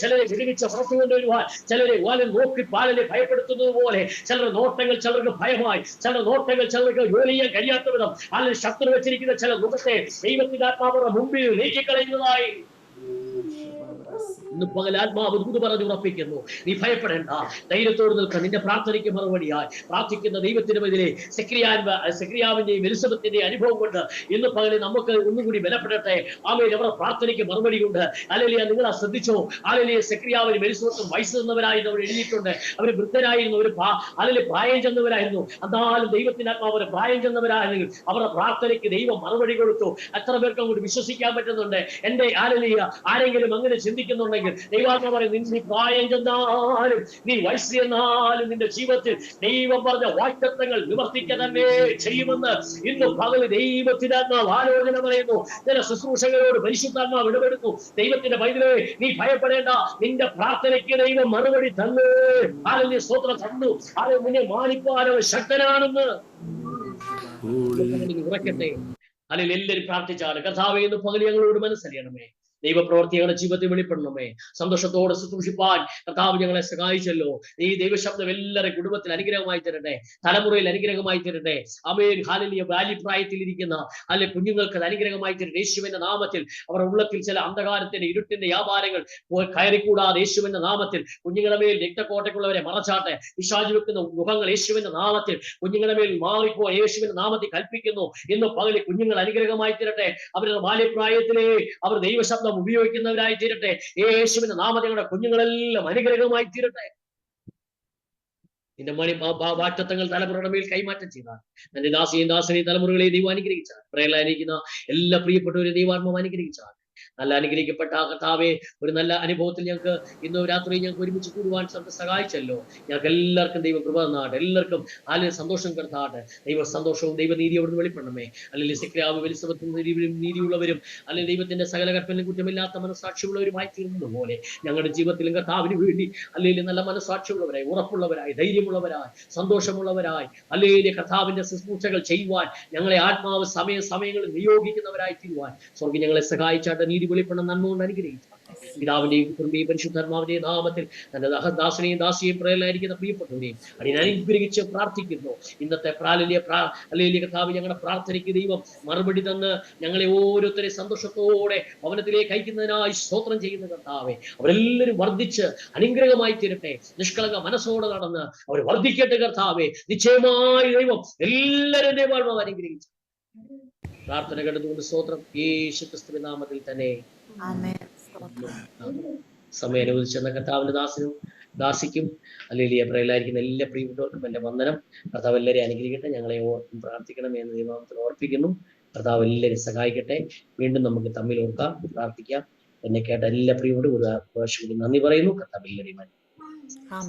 ചിലരെ വിടുവിച്ച് പുറത്തു കൊണ്ടുവരുവാൻ, ചിലരെ നോക്കി പാലനെ ഭയപ്പെടുത്തുന്നത് പോലെ ചിലരുടെ നോട്ടങ്ങൾ ചിലർക്ക് ഭയമായി, ചിലരുടെ നോട്ടങ്ങൾ ചിലർക്ക് ജോലി ചെയ്യാൻ കഴിയാത്ത വിധം അല്ലെങ്കിൽ ശത്രു വെച്ചിരിക്കുന്ന ചില മുഖത്തെ ദൈവത്തിന്റെ ആത്മാവരുടെ മുമ്പിൽ നീക്കിക്കളയുന്നതായി ഇന്ന് പകൽ ആത്മാവ് ദൂത് പറഞ്ഞ് ഉറപ്പിക്കുന്നു. നീ ഭയപ്പെടേണ്ട, ധൈര്യത്തോട് നിൽക്കുക. നിന്റെ പ്രാർത്ഥനയ്ക്ക് മറുപടിയായി പ്രാർത്ഥിക്കുന്ന ദൈവത്തിനെതിരെ സെക്രിയാവിന്റെയും എലിസബത്തിന്റെയും അനുഭവം കൊണ്ട് ഇന്ന് പകൽ നമുക്ക് ഒന്നുകൂടി ബലപ്പെടട്ടെ. അവരുടെ പ്രാർത്ഥനയ്ക്ക് മറുപടിയുണ്ട്. അല്ലെങ്കിൽ നിങ്ങൾ ശ്രദ്ധിച്ചോ, അല്ലെങ്കിൽ സെക്രിയാവിനും എലിസബത്തും വയസ്സ് തന്നവരായിരുന്നു അവർ എഴുതിയിട്ടുണ്ട്. അവർ വൃദ്ധരായിരുന്നു, അല്ലെങ്കിൽ പ്രായം ചെന്നവരായിരുന്നു. എന്നാലും ദൈവത്തിന്റെ ആത്മാവ് അവർ പ്രായം ചെന്നവരായിരുന്നെങ്കിൽ അവരുടെ പ്രാർത്ഥനയ്ക്ക് ദൈവം മറുപടി കൊടുത്തു. എത്ര പേർക്ക് അങ്ങോട്ട് വിശ്വസിക്കാൻ പറ്റുന്നുണ്ട്? എന്റെ ആരെങ്കിലും അങ്ങനെ ചിന്തിക്കുന്നുണ്ടെങ്കിൽ ദൈവാത്മാവ് പറയും, നീ പ്രായം ചെന്നാലും നീ വയസ്സ് ചെന്നാലും നിന്റെ ജീവിതത്തിൽ ദൈവം പറഞ്ഞ വാഗ്ദത്തങ്ങൾ നിവർത്തിക്കുക തന്നെ ചെയ്യുമെന്ന് ഇന്ന് പകൽ ദൈവത്തിന്റെ ആത്മാവ് ആലോചന പറയുന്നു. ചില ശുശ്രൂഷകളോട് പരിശുദ്ധാത്മാവ് ഇടപെടുന്നു. ദൈവത്തിന്റെ പൈതലേ, നീ ഭയപ്പെടേണ്ട, നിന്റെ പ്രാർത്ഥനയ്ക്ക് ദൈവം മറുപടി തന്നു. ആരും സ്തോത്രം തന്നു. ആരും നിന്നെ മാനിപ്പാനോ ശക്തനാണെന്ന് ഉറക്കട്ടെ. അല്ലെങ്കിൽ എല്ലാവരും പ്രാർത്ഥിച്ചാണ്, കർത്താവേ ഇന്ന് പകൽ ഞങ്ങളോട് മനസ്സറിയണമേ. ദൈവപ്രവർത്തി ഞങ്ങളുടെ ജീവിതത്തിൽ വെളിപ്പെടണമേ. സന്തോഷത്തോടെ ശുശ്രൂഷിപ്പാൻ കർത്താവ് ഞങ്ങളെ സഹായിച്ചല്ലോ. ഈ ദൈവശബ്ദം എല്ലാവരുടെ കുടുംബത്തിൽ അനുഗ്രഹമായി തരട്ടെ, തലമുറയിൽ അനുഗ്രഹമായി തരട്ടെ. ആമേൻ. ഹല്ലേലൂയ. ബാല്യപ്രായത്തിൽ ഇരിക്കുന്ന അല്ലെ കുഞ്ഞുങ്ങൾക്ക് അത് അനുഗ്രഹമായി തരട്ടെ. യേശുവിന്റെ നാമത്തിൽ അവരുടെ ഉള്ളത്തിൽ ചില അന്ധകാരത്തിന്റെ ഇരുട്ടിന്റെ വ്യാപാരങ്ങൾ കയറിക്കൂടാതെ യേശുവിന്റെ നാമത്തിൽ കുഞ്ഞുങ്ങളുടെ മേൽ രക്തക്കോട്ടയ്ക്കുള്ളവരെ മറച്ചാട്ടെ. പിശാച് വെക്കുന്ന മുഖങ്ങൾ യേശുവിന്റെ നാമത്തിൽ കുഞ്ഞുങ്ങളുടെ മേൽ മാറിപ്പോ യേശുവിന്റെ നാമത്തിൽ കൽപ്പിക്കുന്നു. ഇന്ന് പകല് കുഞ്ഞുങ്ങൾ അനുഗ്രഹമായി തരട്ടെ. അവരുടെ ബാല്യപ്രായത്തിലെ അവർ ദൈവശബ്ദം മഹത്വം ഉപയോഗിക്കുന്നവരായി തീരട്ടെ. യേശുവിന്റെ നാമത്തിൽ ഞങ്ങളുടെ കുഞ്ഞുങ്ങളെല്ലാം അനുഗ്രഹമായി തീരട്ടെ. നിന്റെ വാറ്റത്തങ്ങൾ തലമുറയുടെ മേൽ കൈമാറ്റം ചെയ്താൽ തന്റെ ദാസിനെയും തലമുറകളെ ദൈവം അനുഗ്രഹിച്ചാൽ പ്രേരണയിരിക്കുന്ന എല്ലാ പ്രിയപ്പെട്ടവരെ ദൈവാത്മാവ് അനുഗ്രഹിച്ചാൽ നല്ല അനുഗ്രഹിക്കപ്പെട്ട കർത്താവെ ഒരു നല്ല അനുഭവത്തിൽ ഞങ്ങൾക്ക് ഇന്ന് രാത്രി ഞങ്ങൾക്ക് ഒരുമിച്ച് കൂടുവാൻ സഹായിച്ചല്ലോ. ഞങ്ങൾക്ക് എല്ലാവർക്കും ദൈവം കൃപ തന്നാട്ടെ. എല്ലാവർക്കും അല്ലെങ്കിൽ സന്തോഷം കർത്താട്ടെ. ദൈവ സന്തോഷവും ദൈവനീതി അവിടുന്ന് വെളിപ്പെടണമേ. അല്ലെങ്കിൽ സിക്രാവ് വെലിസബത്തും നീതിയുള്ളവരും അല്ലെങ്കിൽ ദൈവത്തിന്റെ സകല കൽപ്പനയും കുറ്റമില്ലാത്ത മനസ്സാക്ഷിയുള്ളവരുമായി തീർന്നതുപോലെ ഞങ്ങളുടെ ജീവിതത്തിലും കർത്താവിന് വേണ്ടി അല്ലെങ്കിൽ നല്ല മനസ്സാക്ഷിയുള്ളവരായി, ഉറപ്പുള്ളവരായി, ധൈര്യമുള്ളവരായി, സന്തോഷമുള്ളവരായി അല്ലെങ്കിൽ കർത്താവിന്റെ ശുശ്രൂഷകൾ ചെയ്യുവാൻ ഞങ്ങളെ ആത്മാവ് സമയങ്ങളിൽ നിയോഗിക്കുന്നവരായി തീരുവാൻ സ്വർഗ്ഗം ഞങ്ങളെ സഹായിച്ചാട്ട് നീതി വെളിപ്പെടണം. നന്മ കൊണ്ട് അനുഗ്രഹിച്ചു പിതാവിന്റെയും പുത്രന്റെയും പരിശുദ്ധാത്മാവിന്റെയും നാമത്തിൽ തന്റെ ദാസനെയും ദാസിയെയും പ്രേരണയിരിക്കുന്ന പ്രിയപ്പെട്ടവരെയും അതിനെ അനുഗ്രഹിച്ച് പ്രാർത്ഥിക്കുന്നു. ഇന്നത്തെ കർത്താവ് ഞങ്ങളുടെ പ്രാർത്ഥനയ്ക്ക് ദൈവം മറുപടി തന്ന് ഞങ്ങളെ ഓരോരുത്തരെ സന്തോഷത്തോടെ ഭവനത്തിലേക്ക് അയക്കുന്നതിനായി സ്തോത്രം ചെയ്യുന്ന കർത്താവെ, അവരെല്ലാവരും വർദ്ധിച്ച് അനുഗ്രഹമായി തീരട്ടെ. നിഷ്കളങ്ക മനസ്സോടെ നടന്ന് അവർ വർദ്ധിക്കട്ടെ കർത്താവെ. നിശ്ചയമായി ദൈവം എല്ലാവരും ദൈവം അനുഗ്രഹിച്ചു. പ്രാർത്ഥന കേട്ടതുകൊണ്ട് സ്തോത്രം. യേശു ക്രിസ്തുവിന്റെ നാമത്തിൽ തന്നെ സമയം അനുവദിച്ചെന്ന കർത്താവിന്റെ ദാസിക്കും അല്ലെങ്കിൽ പ്രേരണയിരിക്കുന്ന എല്ലാ പ്രിയപ്പെട്ടവർക്കും എന്റെ വന്ദനം. കർത്താവ് എല്ലാവരെയും അനുഗ്രഹിക്കട്ടെ. ഞങ്ങളെ ഓർക്കും പ്രാർത്ഥിക്കണം എന്ന് ദൈവത്തിൽ ഓർപ്പിക്കുന്നു. കർത്താവ് എല്ലാവരും സഹായിക്കട്ടെ. വീണ്ടും നമുക്ക് തമ്മിൽ ഓർക്കാം, പ്രാർത്ഥിക്കാം. എന്നെ കേട്ട എല്ലാ പ്രിയപ്പെട്ടവരും ഒരു പ്രാവശ്യം നന്ദി പറയുന്നു. കർത്താവ് എല്ലാവരെയും